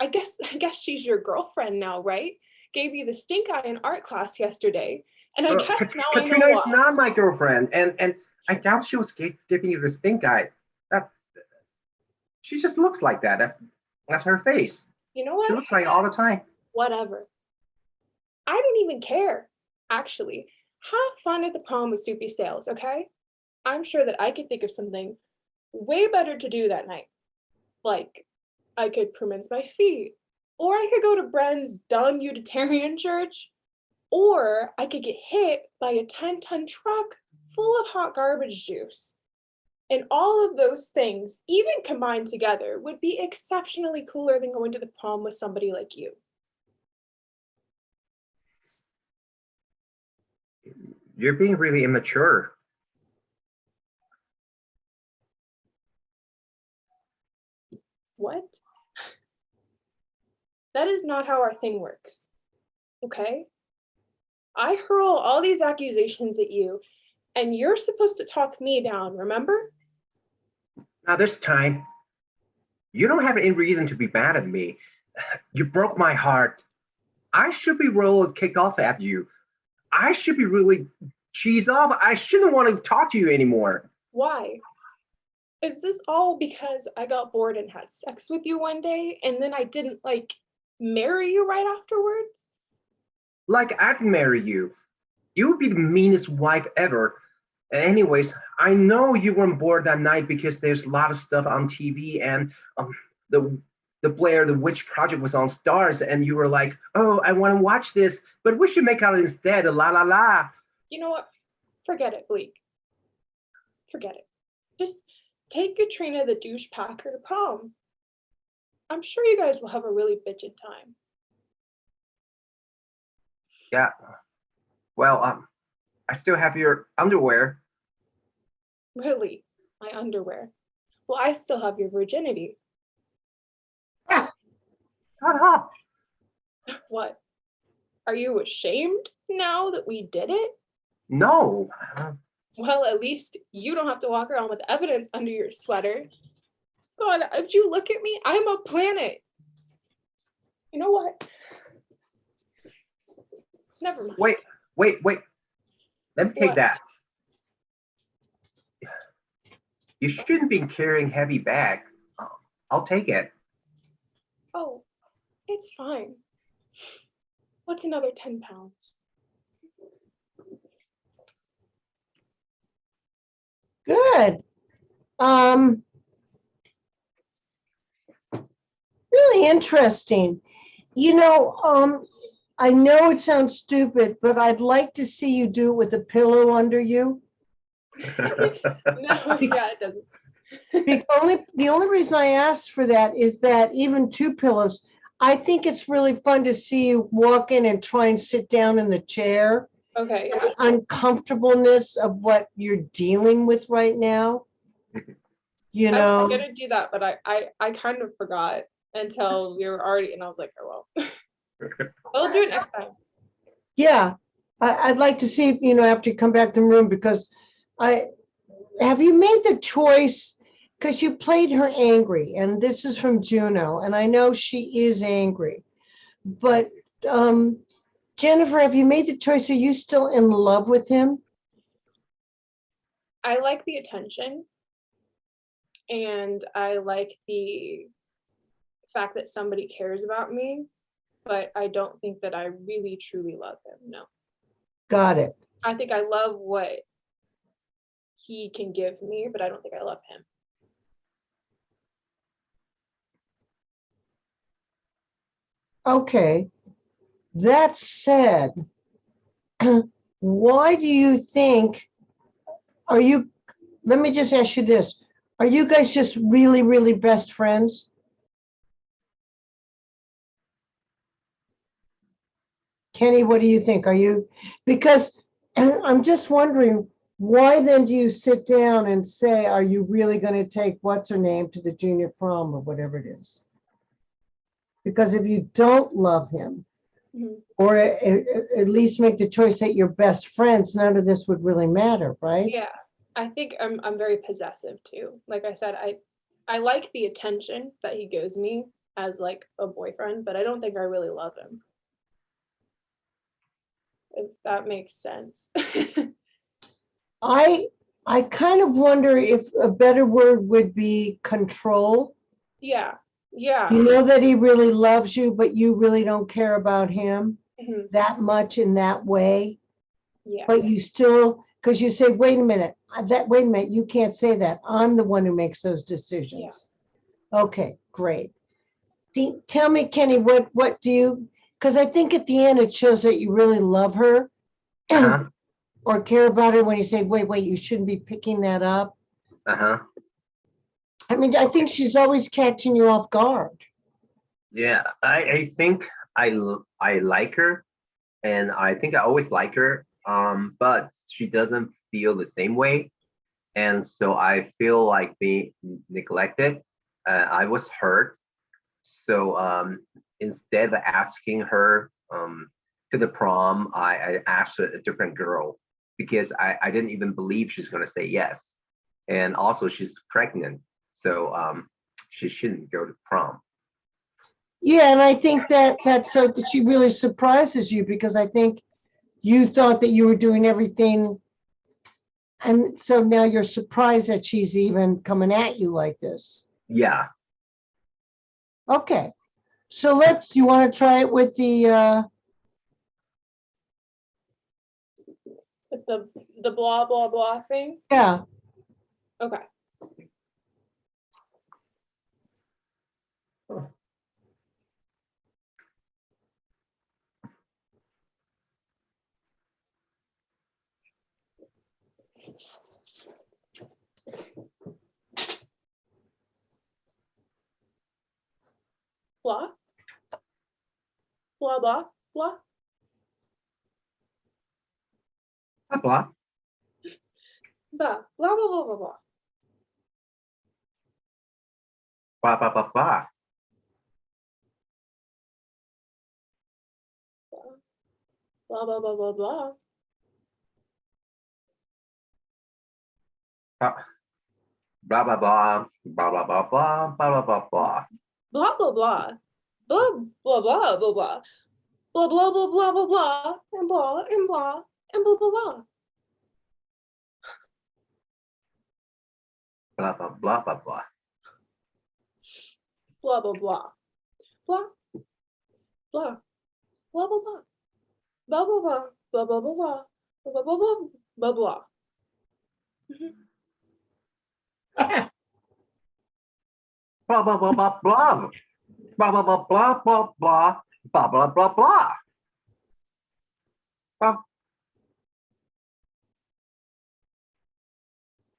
S8: I guess she's your girlfriend now, right? Gave you the stink eye in art class yesterday. And I guess now I know
S9: Katrina is
S8: why.
S9: not my girlfriend, and I doubt she was giving you the stink eye. That she just looks like that. That's her face.
S8: You know
S9: She
S8: what?
S9: looks like it all the time.
S8: Whatever. I don't even care, actually. Have fun at the prom with Soupy Sales, okay? I'm sure that I could think of something way better to do that night. Like, I could permits my feet, or I could go to Bren's dumb Unitarian church, or I could get hit by a 10-ton truck full of hot garbage juice. And all of those things, even combined together, would be exceptionally cooler than going to the prom with somebody like you.
S9: You're being really immature.
S8: What? That is not how our thing works. Okay? I hurl all these accusations at you, and you're supposed to talk me down, remember?
S9: Now this time, you don't have any reason to be mad at me. You broke my heart. I should be rolled kicked off at you. I should be really cheese off. I shouldn't want to talk to you anymore.
S8: Why? Is this all because I got bored and had sex with you one day and then I didn't like marry you right afterwards?
S9: Like I'd marry you. You would be the meanest wife ever. Anyways, I know you weren't bored that night because there's a lot of stuff on TV and the the Blair the Witch Project was on Stars, and you were like, "Oh, I want to watch this, but we should make out instead." La la la.
S8: You know what? Forget it, Bleak. Forget it. Just take Katrina the douche packer to prom. I'm sure you guys will have a really bitchin' time.
S9: Yeah. Well, I still have your underwear.
S8: Really? My underwear. Well, I still have your virginity.
S9: Shut up.
S8: What? Are you ashamed now that we did it?
S9: No.
S8: Well, at least you don't have to walk around with evidence under your sweater. God, if you look at me, I'm a planet. You know what? Never mind.
S9: Wait. Let me take
S8: What?
S9: that. You shouldn't be carrying heavy bag. I'll take it.
S8: Oh, it's fine. What's another 10 pounds?
S1: Good. Really interesting. I know it sounds stupid, but I'd like to see you do it with a pillow under you.
S8: No, yeah, it doesn't.
S1: The only reason I asked for that is that even two pillows, I think it's really fun to see you walk in and try and sit down in the chair.
S8: Okay, yeah.
S1: The uncomfortableness of what you're dealing with right now. You
S8: I was
S1: know,
S8: gonna do that, but I kind of forgot until we were already, and I was like, oh well. I'll do it next time.
S1: yeah, I'd like to see, after you come back to the room, because have you made the choice, because you played her angry, and this is from Juno, and I know she is angry, but Jennifer, have you made the choice? Are you still in love with him?
S8: I like the attention, and I like the fact that somebody cares about me, but I don't think that I really truly love him. No.
S1: Got it.
S8: I think I love what he can give me, but I don't think I love him.
S1: Okay. That said, why do you think, let me just ask you this. Are you guys just really, really best friends? Kenny, what do you think? Because I'm just wondering, why then do you sit down and say, are you really going to take what's her name to the junior prom or whatever it is? Because if you don't love him, or at least make the choice that you're best friends, none of this would really matter, right?
S8: Yeah, I think I'm very possessive too. Like I said, I like the attention that he gives me as like a boyfriend, but I don't think I really love him. If that makes sense.
S1: I kind of wonder if a better word would be control.
S8: Yeah. Yeah.
S1: You know that he really loves you, but you really don't care about him
S8: Mhm.
S1: that much in that way.
S8: Yeah.
S1: But you still, because you say, wait a minute, you can't say that. I'm the one who makes those decisions. Okay, great. Tell me, Kenny, what do you, because I think at the end it shows that you really love her
S9: Uh-huh.
S1: or care about her when you say, wait, you shouldn't be picking that up.
S9: Uh-huh.
S1: I mean, I think she's always catching you off guard.
S9: Yeah, I think I like her, and I think I always like her. But she doesn't feel the same way, and so I feel like being neglected. I was hurt, so instead of asking her to the prom, I asked a different girl because I didn't even believe she's gonna say yes, and also she's pregnant, so she shouldn't go to prom.
S1: Yeah, and I think that she really surprises you, because I think you thought that you were doing everything. And so now you're surprised that she's even coming at you like this.
S9: Yeah.
S1: Okay. So you want to try it with the,
S8: With the blah blah blah thing.
S1: yeah.
S8: Okay. Blah. Blah blah blah.
S9: Blah, blah.
S8: Blah blah blah blah blah blah.
S9: Blah, blah, blah, blah.
S8: Blah blah blah blah blah.
S9: Blah, blah, blah. Blah, blah, blah, blah. Blah, blah, blah, blah.
S8: Blah blah blah. Blah blah blah blah blah. Blah blah blah blah blah blah. And blah and blah and blah blah blah.
S9: Blah, blah, blah, blah, blah.
S8: Blah blah blah. Blah. Blah. Blah blah blah. Blah blah blah. Blah blah blah blah. Blah blah blah blah blah.
S9: Blah, blah, blah, blah, blah. Blah, blah, blah, blah, blah, blah. Blah, blah, blah, blah. Blah.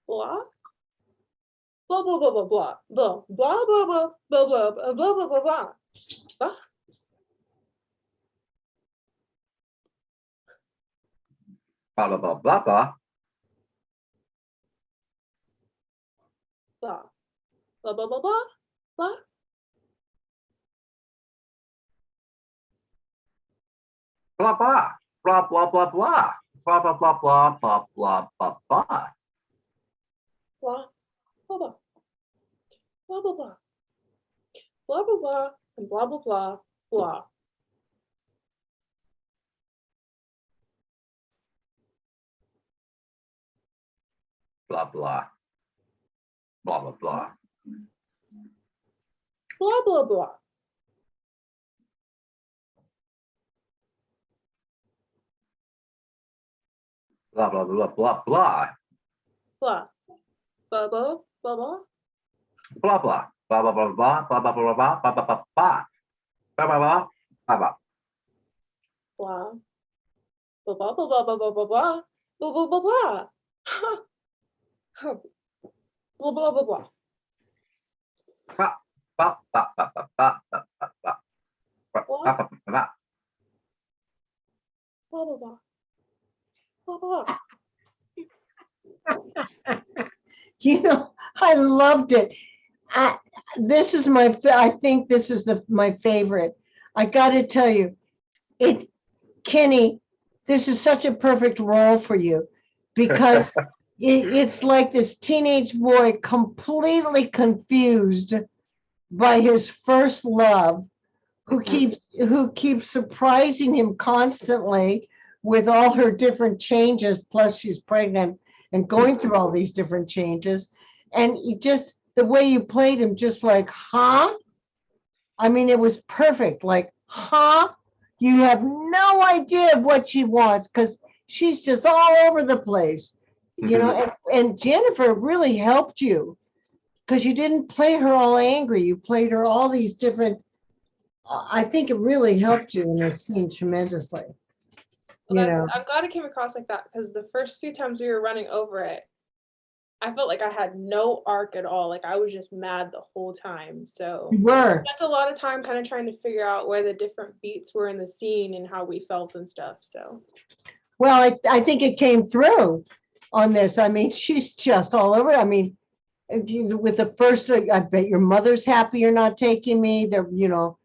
S8: Blah. Blah blah blah blah blah. Blah blah blah blah blah blah blah blah blah blah blah. Blah.
S9: Blah, blah, blah, blah, blah.
S8: Blah. Blah blah blah blah. Blah.
S9: Blah, blah. Blah, blah, blah, blah. Blah, blah, blah, blah, blah, blah, blah, blah.
S8: Blah. Blah blah. Blah blah blah. Blah blah blah and blah blah blah blah.
S9: Blah, blah. Blah, blah, blah.
S8: Blah blah blah.
S9: Blah, blah, blah, blah, blah.
S8: Blah. Blah blah blah blah.
S9: Blah, blah. Blah, blah, blah, blah, blah, blah, blah, blah, blah, blah, blah, blah. Blah, blah, blah, blah, blah.
S8: Blah. Blah blah blah blah blah blah blah blah. Blah blah blah blah. Blah blah blah blah.
S9: Blah, blah, blah, blah, blah, blah, blah, blah, blah. Blah, blah, blah, blah.
S8: Blah blah blah. Blah blah.
S1: You know, I loved it. This is I think this is my favorite. I got to tell you, Kenny, this is such a perfect role for you because it's like this teenage boy completely confused by his first love, who keeps surprising him constantly with all her different changes. Plus, she's pregnant and going through all these different changes. And the way you played him, just like, huh? I mean, it was perfect. Like, huh? You have no idea what she wants because she's just all over the place, you know. And Jennifer really helped you because you didn't play her all angry. You played her all these different. I think it really helped you in this scene tremendously.
S8: Well, I'm glad it came across like that because the first few times we were running over it, I felt like I had no arc at all. Like I was just mad the whole time. So
S1: You were.
S8: I spent a lot of time kind of trying to figure out where the different beats were in the scene and how we felt and stuff. So
S1: Well, I think it came through on this. I mean, she's just all over. I mean, with the first, I bet your mother's happy you're not taking me. The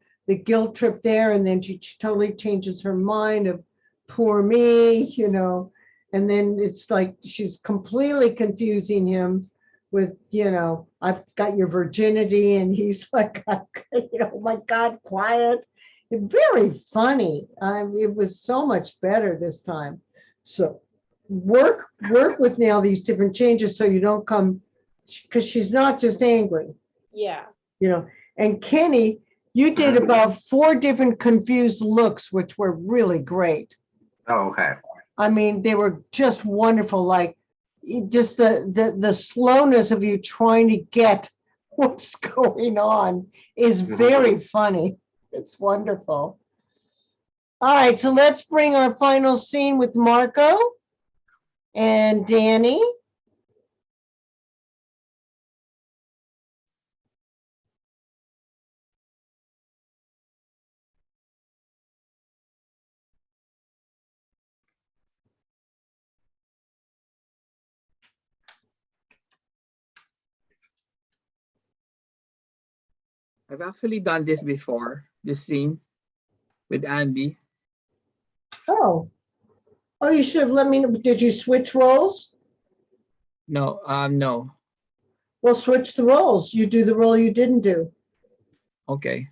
S1: guilt trip there, and then she totally changes her mind of poor me, and then it's like she's completely confusing him with, I've got your virginity, and he's like, oh my God, quiet, very funny. It was so much better this time. So work with me all these different changes so you don't come, because she's not just angry,
S8: Yeah.
S1: you know. And Kenny, you did about 4 different confused looks, which were really great.
S9: Oh, okay.
S1: I mean, they were just wonderful. Like just the slowness of you trying to get what's going on is very funny. It's wonderful. All right, so let's bring our final scene with Marco and Danny.
S10: I've actually done this before, this scene with Andy.
S1: Oh, you should have let me know. Did you switch roles?
S10: No, no.
S1: Well, switch the roles. You do the role you didn't do.
S10: Okay.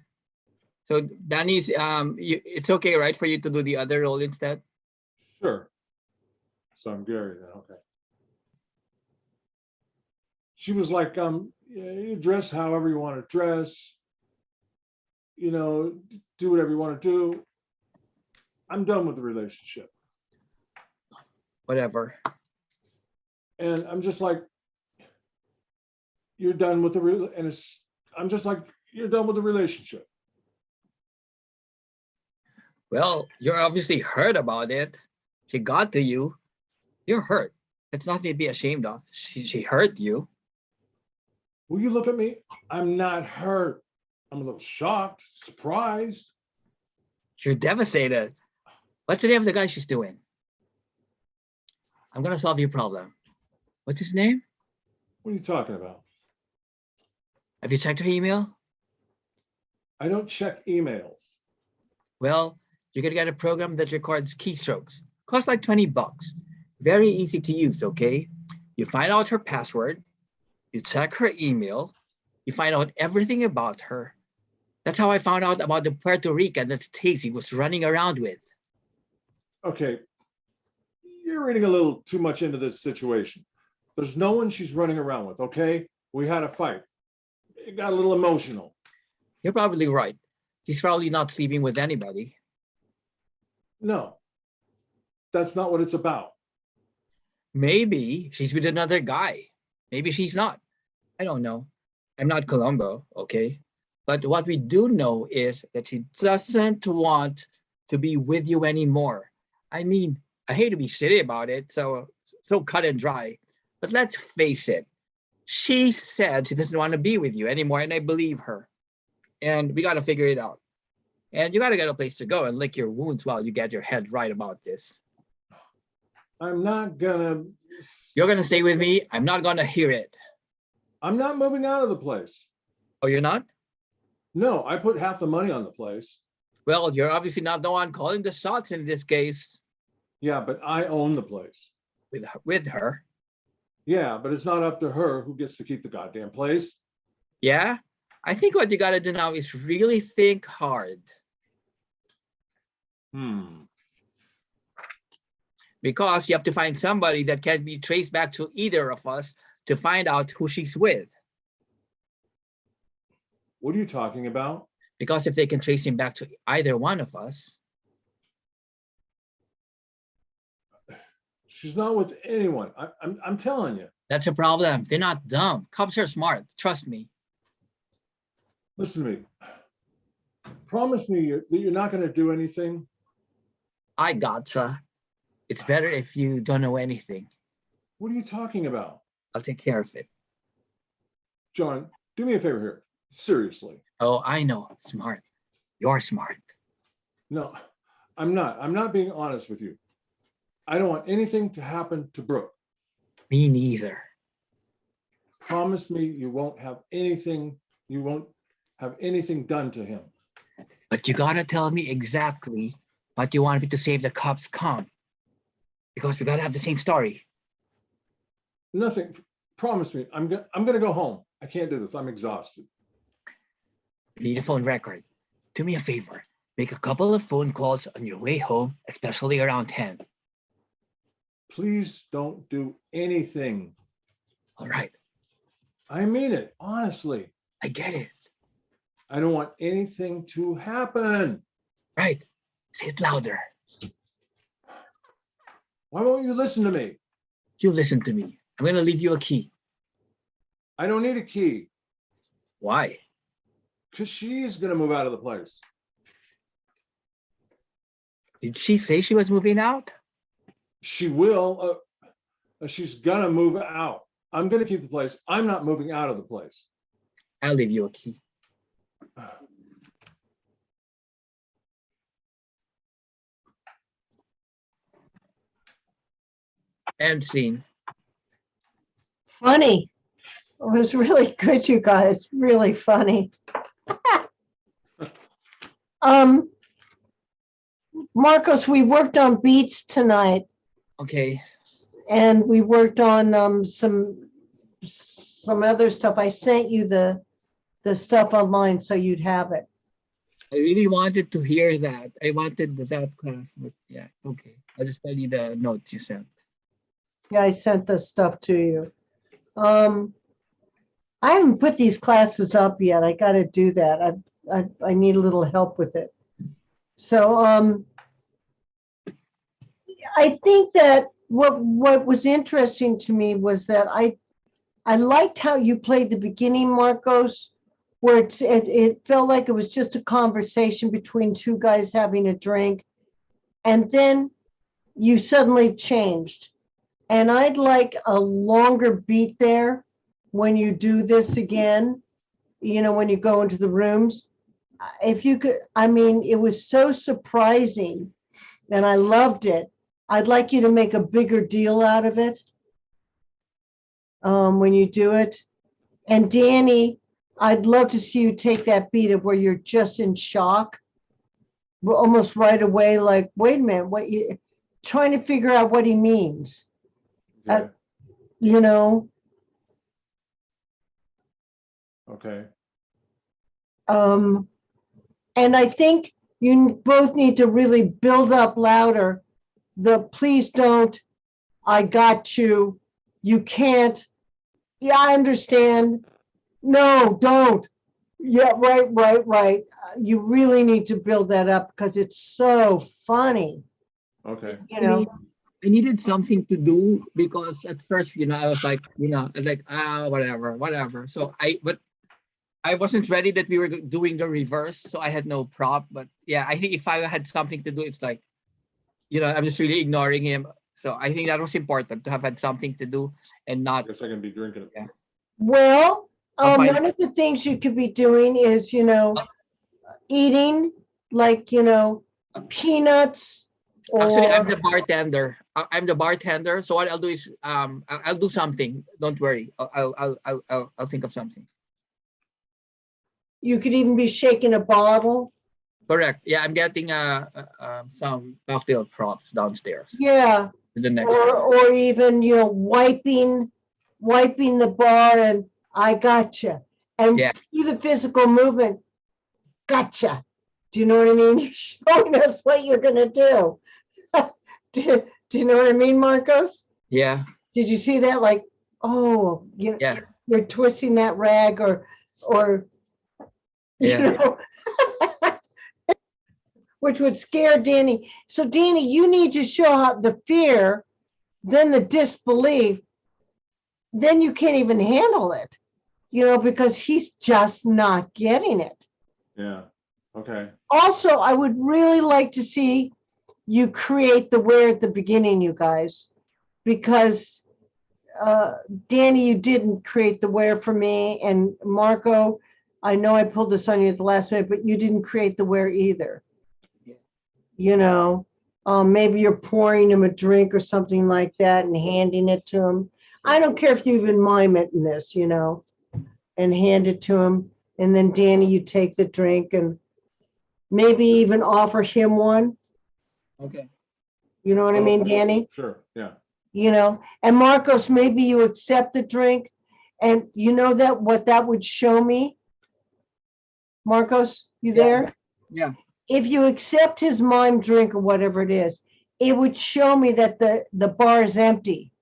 S10: So Danny's, it's okay, right, for you to do the other role instead?
S6: Sure. So I'm Gary then, okay. She was like, yeah, you dress however you want to dress, you know, do whatever you want to do. I'm done with the relationship.
S10: Whatever.
S6: And I'm just like, you're done with I'm just like, you're done with the relationship.
S10: Well, you're obviously hurt about it. She got to you. You're hurt. It's nothing to be ashamed of. She hurt you.
S6: Will you look at me? I'm not hurt. I'm a little shocked, surprised.
S10: You're devastated. What's the name of the guy she's doing? I'm gonna solve your problem. What's his name?
S6: What are you talking about?
S10: Have you checked her email?
S6: I don't check emails.
S10: Well, you're gonna get a program that records keystrokes. Costs like $20. Very easy to use, okay? You find out her password, you check her email, you find out everything about her. That's how I found out about the Puerto Rican that Stacy was running around with.
S6: Okay, you're reading a little too much into this situation. There's no one she's running around with, okay? We had a fight. It got a little emotional.
S10: You're probably right. She's probably not sleeping with anybody.
S6: No, that's not what it's about.
S10: Maybe she's with another guy. Maybe she's not. I don't know. I'm not Columbo, okay? But what we do know is that she doesn't want to be with you anymore. I mean, I hate to be silly about it, so cut and dry. But let's face it. She said she doesn't want to be with you anymore, and I believe her. And we got to figure it out. And you got to get a place to go and lick your wounds while you get your head right about this.
S6: I'm not gonna.
S10: You're going to stay with me. I'm not going to hear it.
S6: I'm not moving out of the place.
S10: Oh, you're not?
S6: No, I put half the money on the place.
S10: Well, you're obviously not the one calling the shots in this case.
S6: Yeah, but I own the place.
S10: With her.
S6: Yeah, but it's not up to her who gets to keep the goddamn place.
S10: Yeah? I think what you got to do now is really think hard. Because you have to find somebody that can be traced back to either of us to find out who she's with.
S6: What are you talking about?
S10: Because if they can trace him back to either one of us.
S6: She's not with anyone. I'm telling you.
S10: That's a problem. They're not dumb. Cops are smart. Trust me.
S6: Listen to me. Promise me that you're not going to do anything.
S10: I gotcha. It's better if you don't know anything.
S6: What are you talking about?
S10: I'll take care of it.
S6: John, do me a favor here. Seriously.
S10: Oh, I know. Smart. You're smart.
S6: No, I'm not. I'm not being honest with you. I don't want anything to happen to Brooke.
S10: Me neither.
S6: Promise me you won't have anything done to him.
S10: But you gotta tell me exactly what you want me to say if the cops come. Because we gotta have the same story.
S6: Nothing. Promise me. I'm gonna go home. I can't do this. I'm exhausted.
S10: You need a phone record. Do me a favor. Make a couple of phone calls on your way home, especially around 10.
S6: Please don't do anything.
S10: All right,
S6: I mean it, honestly.
S10: I get it.
S6: I don't want anything to happen.
S10: Right. Say it louder.
S6: Why won't you listen to me?
S10: You listen to me. I'm going to leave you a key.
S6: I don't need a key
S10: Why?
S6: because she's going to move out of the place.
S10: Did she say she was moving out?
S6: She will. She's going to move out. I'm going to keep the place. I'm not moving out of the place.
S10: I'll leave you a key. End scene.
S1: Funny. It was really good, you guys. Really funny. Marcos, we worked on beats tonight,
S10: Okay.
S1: and we worked on some other stuff. I sent you the stuff online so you'd have it.
S10: I really wanted to hear that. I wanted that class, but yeah, okay. I'll just tell you the notes you sent.
S1: Yeah, I sent the stuff to you. I haven't put these classes up yet. I got to do that. I need a little help with it. So I think that what was interesting to me was that I liked how you played the beginning, Marcos, where it felt like it was just a conversation between two guys having a drink, and then you suddenly changed. And I'd like a longer beat there when you do this again, when you go into the rooms. If you could, I mean, it was so surprising and I loved it. I'd like you to make a bigger deal out of it when you do it. And Danny, I'd love to see you take that beat of where you're just in shock, almost right away, like, wait a minute, what you trying to figure out what he means.
S6: Yeah. Okay.
S1: And I think you both need to really build up louder the please don't, I got you, you can't, yeah, I understand, no, don't, yeah, right. You really need to build that up because it's so funny,
S6: Okay.
S10: I needed something to do because at first, I was like, whatever. So but I wasn't ready that we were doing the reverse, so I had no prop. But yeah, I think if I had something to do, it's like, I'm just really ignoring him. So I think that was important to have had something to do and
S6: I
S10: not.
S6: guess I can be drinking.
S10: Yeah.
S1: well,
S10: I'll find-
S1: one of the things you could be doing is, eating like, peanuts.
S10: Actually, I'm
S1: or
S10: the bartender. I'm the bartender. So what I'll do is, I'll do something. Don't worry. I'll think of something.
S1: you could even be shaking a bottle.
S10: Correct. Yeah, I'm getting some cocktail props downstairs.
S1: Yeah.
S10: In the next.
S1: Or even, wiping the bar and I gotcha. And
S10: Yeah.
S1: do the physical movement. Gotcha. Do you know what I mean? You're showing us what you're gonna do. Do you know what I mean, Marcos?
S10: Yeah.
S1: Did you see that? Like, oh,
S10: Yeah.
S1: you're twisting that rag or
S10: Yeah.
S1: which would scare Danny. So Danny, you need to show how the fear, then the disbelief, then you can't even handle it, because he's just not getting it.
S6: Yeah. Okay.
S1: Also, I would really like to see you create the where at the beginning, you guys, because Danny, you didn't create the where for me, and Marco, I know I pulled this on you at the last minute, but you didn't create the where either. Maybe you're pouring him a drink or something like that and handing it to him. I don't care if you even mime it in this, and hand it to him. And then Danny, you take the drink and maybe even offer him one.
S10: Okay.
S1: You know what I mean, Danny?
S6: Sure. Yeah.
S1: And Marcos, maybe you accept the drink, and what that would show me. Marcos, you there?
S10: Yeah.
S1: if you accept his mime drink or whatever it is, it would show me that the bar is empty.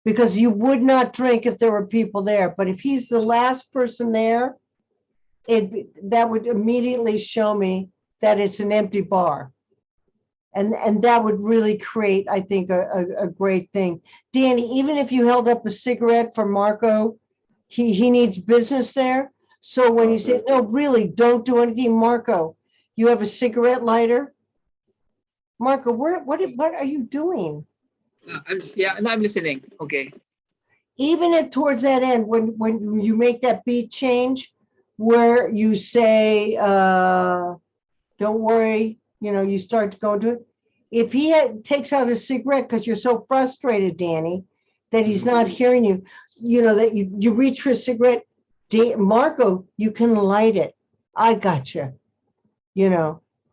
S1: Because you would not drink if there were people there. But if he's the last person there, that would immediately show me that it's an empty bar. And that would really create, I think, a great thing. Danny, even if you held up a cigarette for Marco, he needs business there. So when you say, no, really, don't do anything, Marco, you have a cigarette lighter? Marco, what are you doing?
S10: I'm listening. Okay.
S1: Even towards that end, when you make that beat change, where you say, don't worry, you start to go into it. If he takes out a cigarette because you're so frustrated, Danny, that he's not hearing you, that you reach for a cigarette, Marco, you can light it. I got you.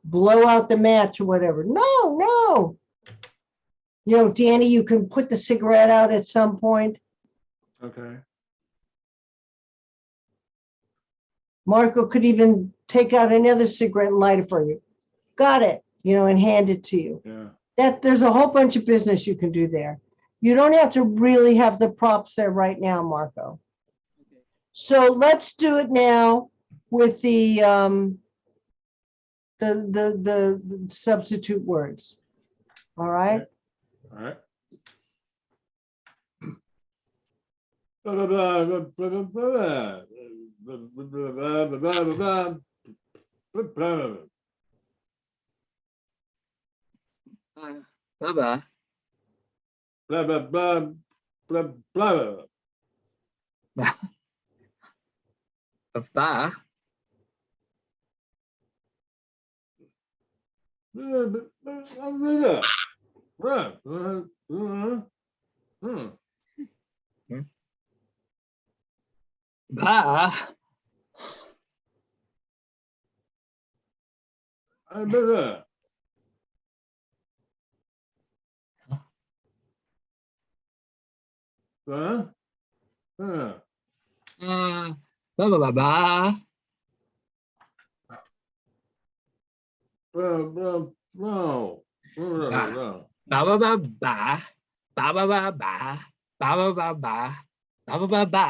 S1: Blow out the match or whatever. No. Danny, you can put the cigarette out at some point.
S6: Okay.
S1: Marco could even take out another cigarette and light it for you. Got it, and hand it to you.
S6: Yeah.
S1: There's a whole bunch of business you can do there. You don't have to really have the props there right now, Marco. So let's do it now with the substitute words. All right.
S6: Okay. All right. Blah, blah, blah, blah, blah, blah, blah. Blah, blah, blah, blah, blah, blah. Blah, blah.
S10: Baba.
S6: Blah, blah, blah, blah, blah.
S10: Ba. Ba. Ba ba ba ba. Ba ba ba ba. Ba ba ba ba. Ba ba ba ba. Ba ba ba ba.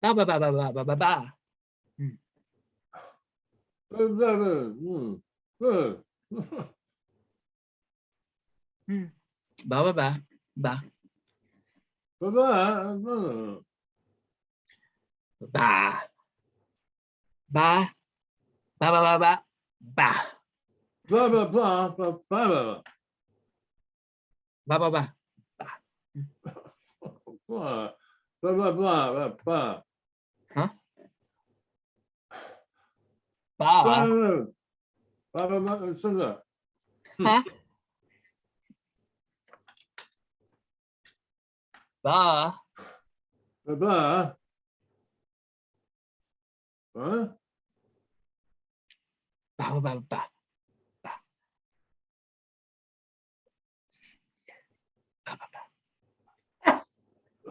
S10: Ba ba ba ba ba ba ba ba. Ba ba ba ba. Ba. Ba. Ba ba ba ba. Ba.
S6: Blah, blah, blah, blah, blah,
S10: Ba ba ba.
S6: blah, blah, blah, blah, blah.
S10: Huh?
S6: Blah,
S10: Ba.
S6: blah, blah, blah, blah.
S10: Huh? Ba.
S6: Blah, blah. Huh?
S10: Ba ba ba ba.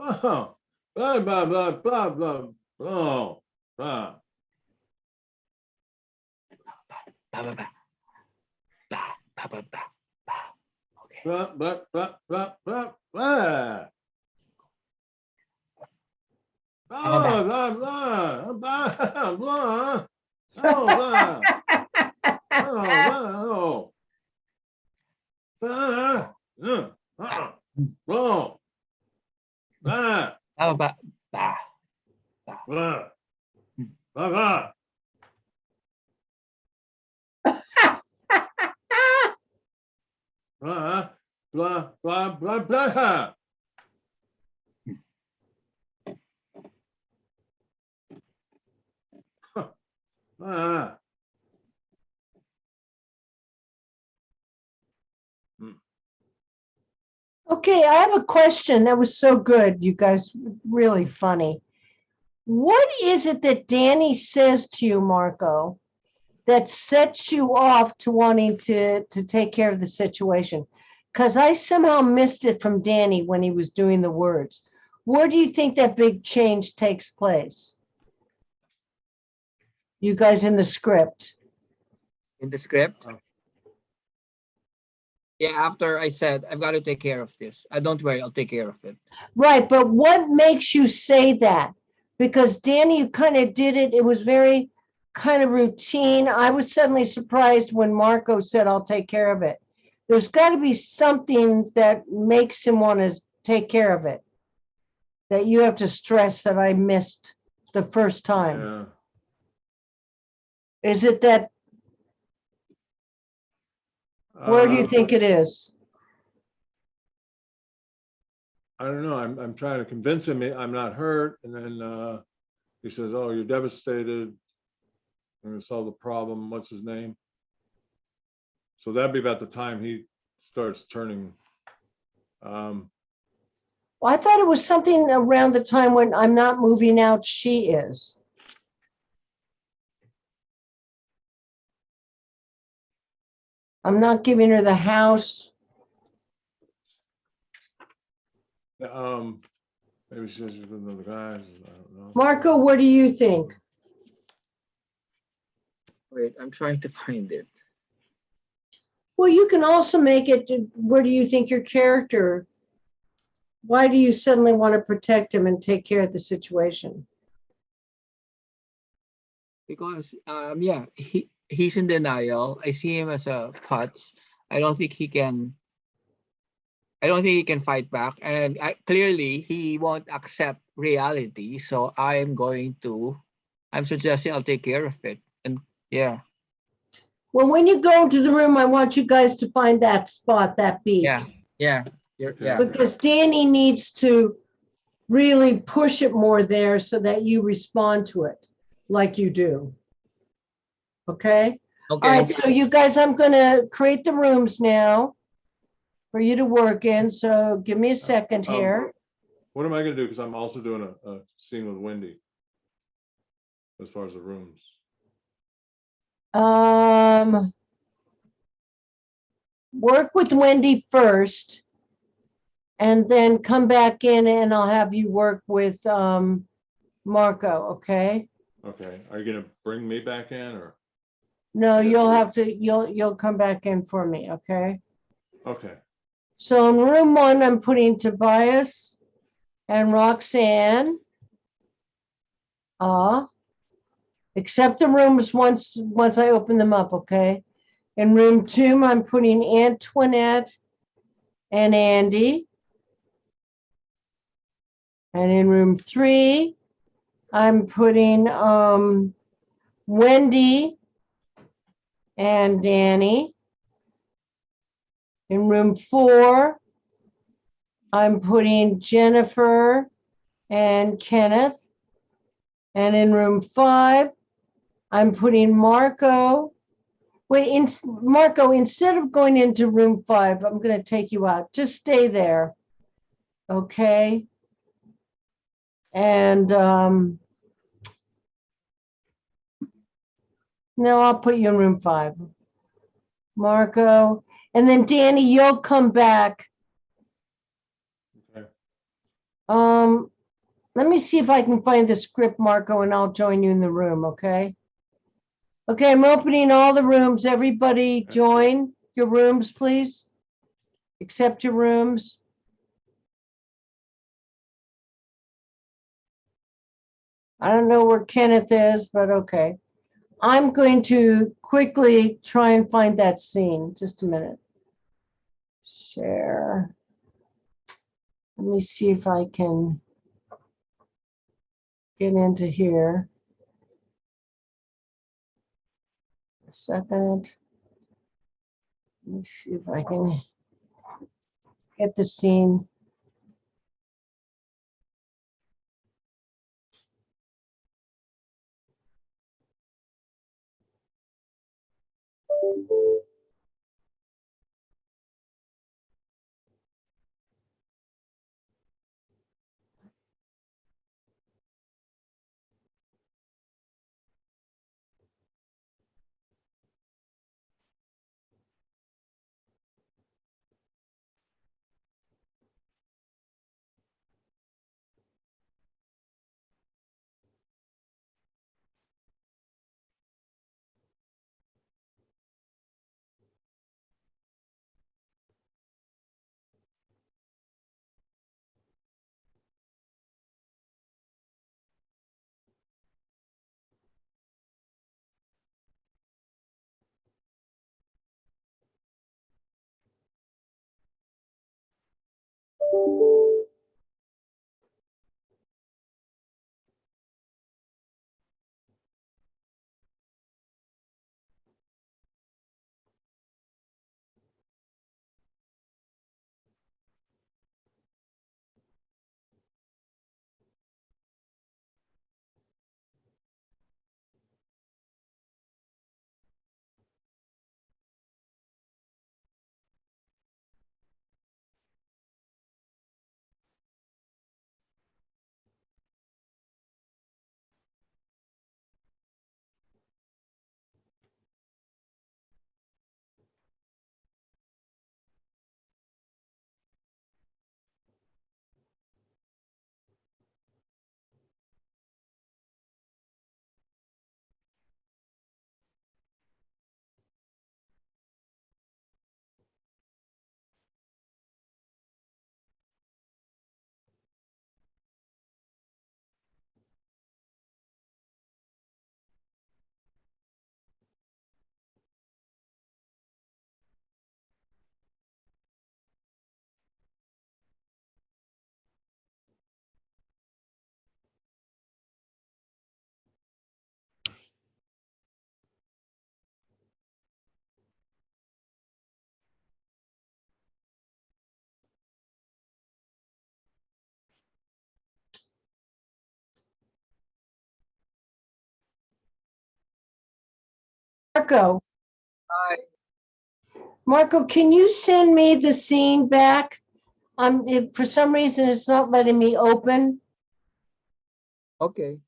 S6: Oh, blah, blah, blah, blah, blah. Oh, blah.
S10: Ba ba ba. Ba ba ba ba. Ba. Okay.
S6: Blah, blah, blah, blah, blah, blah. Blah, blah, blah, blah, blah. Oh, blah. Oh, blah, oh. Blah, blah. Blah,
S10: Ba ba ba.
S6: blah, blah, blah. Blah, blah, blah, blah, blah. Blah.
S1: Okay, I have a question. That was so good. You guys, really funny. What is it that Danny says to you, Marco, that sets you off to wanting to take care of the situation? Because I somehow missed it from Danny when he was doing the words. Where do you think that big change takes place? You guys in the script.
S10: in the script.
S6: Oh.
S10: Yeah, after I said, I've got to take care of this. Don't worry, I'll take care of it.
S1: Right, but what makes you say that? Because Danny, you kind of did it. It was very kind of routine. I was suddenly surprised when Marco said, I'll take care of it. There's got to be something that makes him want to take care of it, that you have to stress that I missed the first time.
S6: Yeah.
S1: Is it that, where do you think it is?
S6: I don't know. I'm trying to convince him I'm not hurt. And then he says, oh, you're devastated. I'm gonna solve the problem. What's his name? So that'd be about the time he starts turning.
S1: Well, I thought it was something around the time when I'm not moving out, she is. I'm not giving her the house.
S6: Maybe she says she's with another guy. I don't know.
S1: Marco, what do you think?
S10: Wait, I'm trying to find it.
S1: Well, you can also make it, where do you think your character, why do you suddenly want to protect him and take care of the situation?
S10: Because yeah, he's in denial. I see him as a putz. I don't think he can fight back, and clearly he won't accept reality. So I'm suggesting I'll take care of it. And yeah,
S1: Well, when you go into the room, I want you guys to find that spot, that beat.
S10: yeah.
S1: Because Danny needs to really push it more there so that you respond to it like you do. Okay?
S10: Okay.
S1: All right, so you guys, I'm gonna create the rooms now for you to work in. So give me a second here.
S6: What am I gonna do? Because I'm also doing a scene with Wendy as far as the rooms.
S1: Work with Wendy first, and then come back in and I'll have you work with Marco, okay?
S6: Okay. Are you gonna bring me back in or?
S1: No,
S6: Yeah.
S1: you'll have to, you'll come back in for me, okay?
S6: Okay.
S1: So in room 1, I'm putting Tobias and Roxanne. Accept the rooms once I open them up, okay? In room 2, I'm putting Antoinette and Andy. And in room 3, I'm putting Wendy and Danny. In room 4, I'm putting Jennifer and Kenneth. And in room 5, I'm putting Marco. Wait, Marco, instead of going into room 5, I'm going to take you out. Just stay there. Okay. And no, I'll put you in room 5. Marco. And then Danny, you'll come back.
S6: Okay.
S1: Let me see if I can find the script, Marco, and I'll join you in the room, okay? Okay, I'm opening all the rooms. Everybody join your rooms, please. Accept your rooms. I don't know where Kenneth is, but okay. I'm going to quickly try and find that scene. Just a minute. Share. Let me see if I can get into here. A second. Let me see if I can get the scene. Marco,
S5: Hi.
S1: Marco, can you send me the scene back? For some reason, it's not letting me open.
S10: Okay.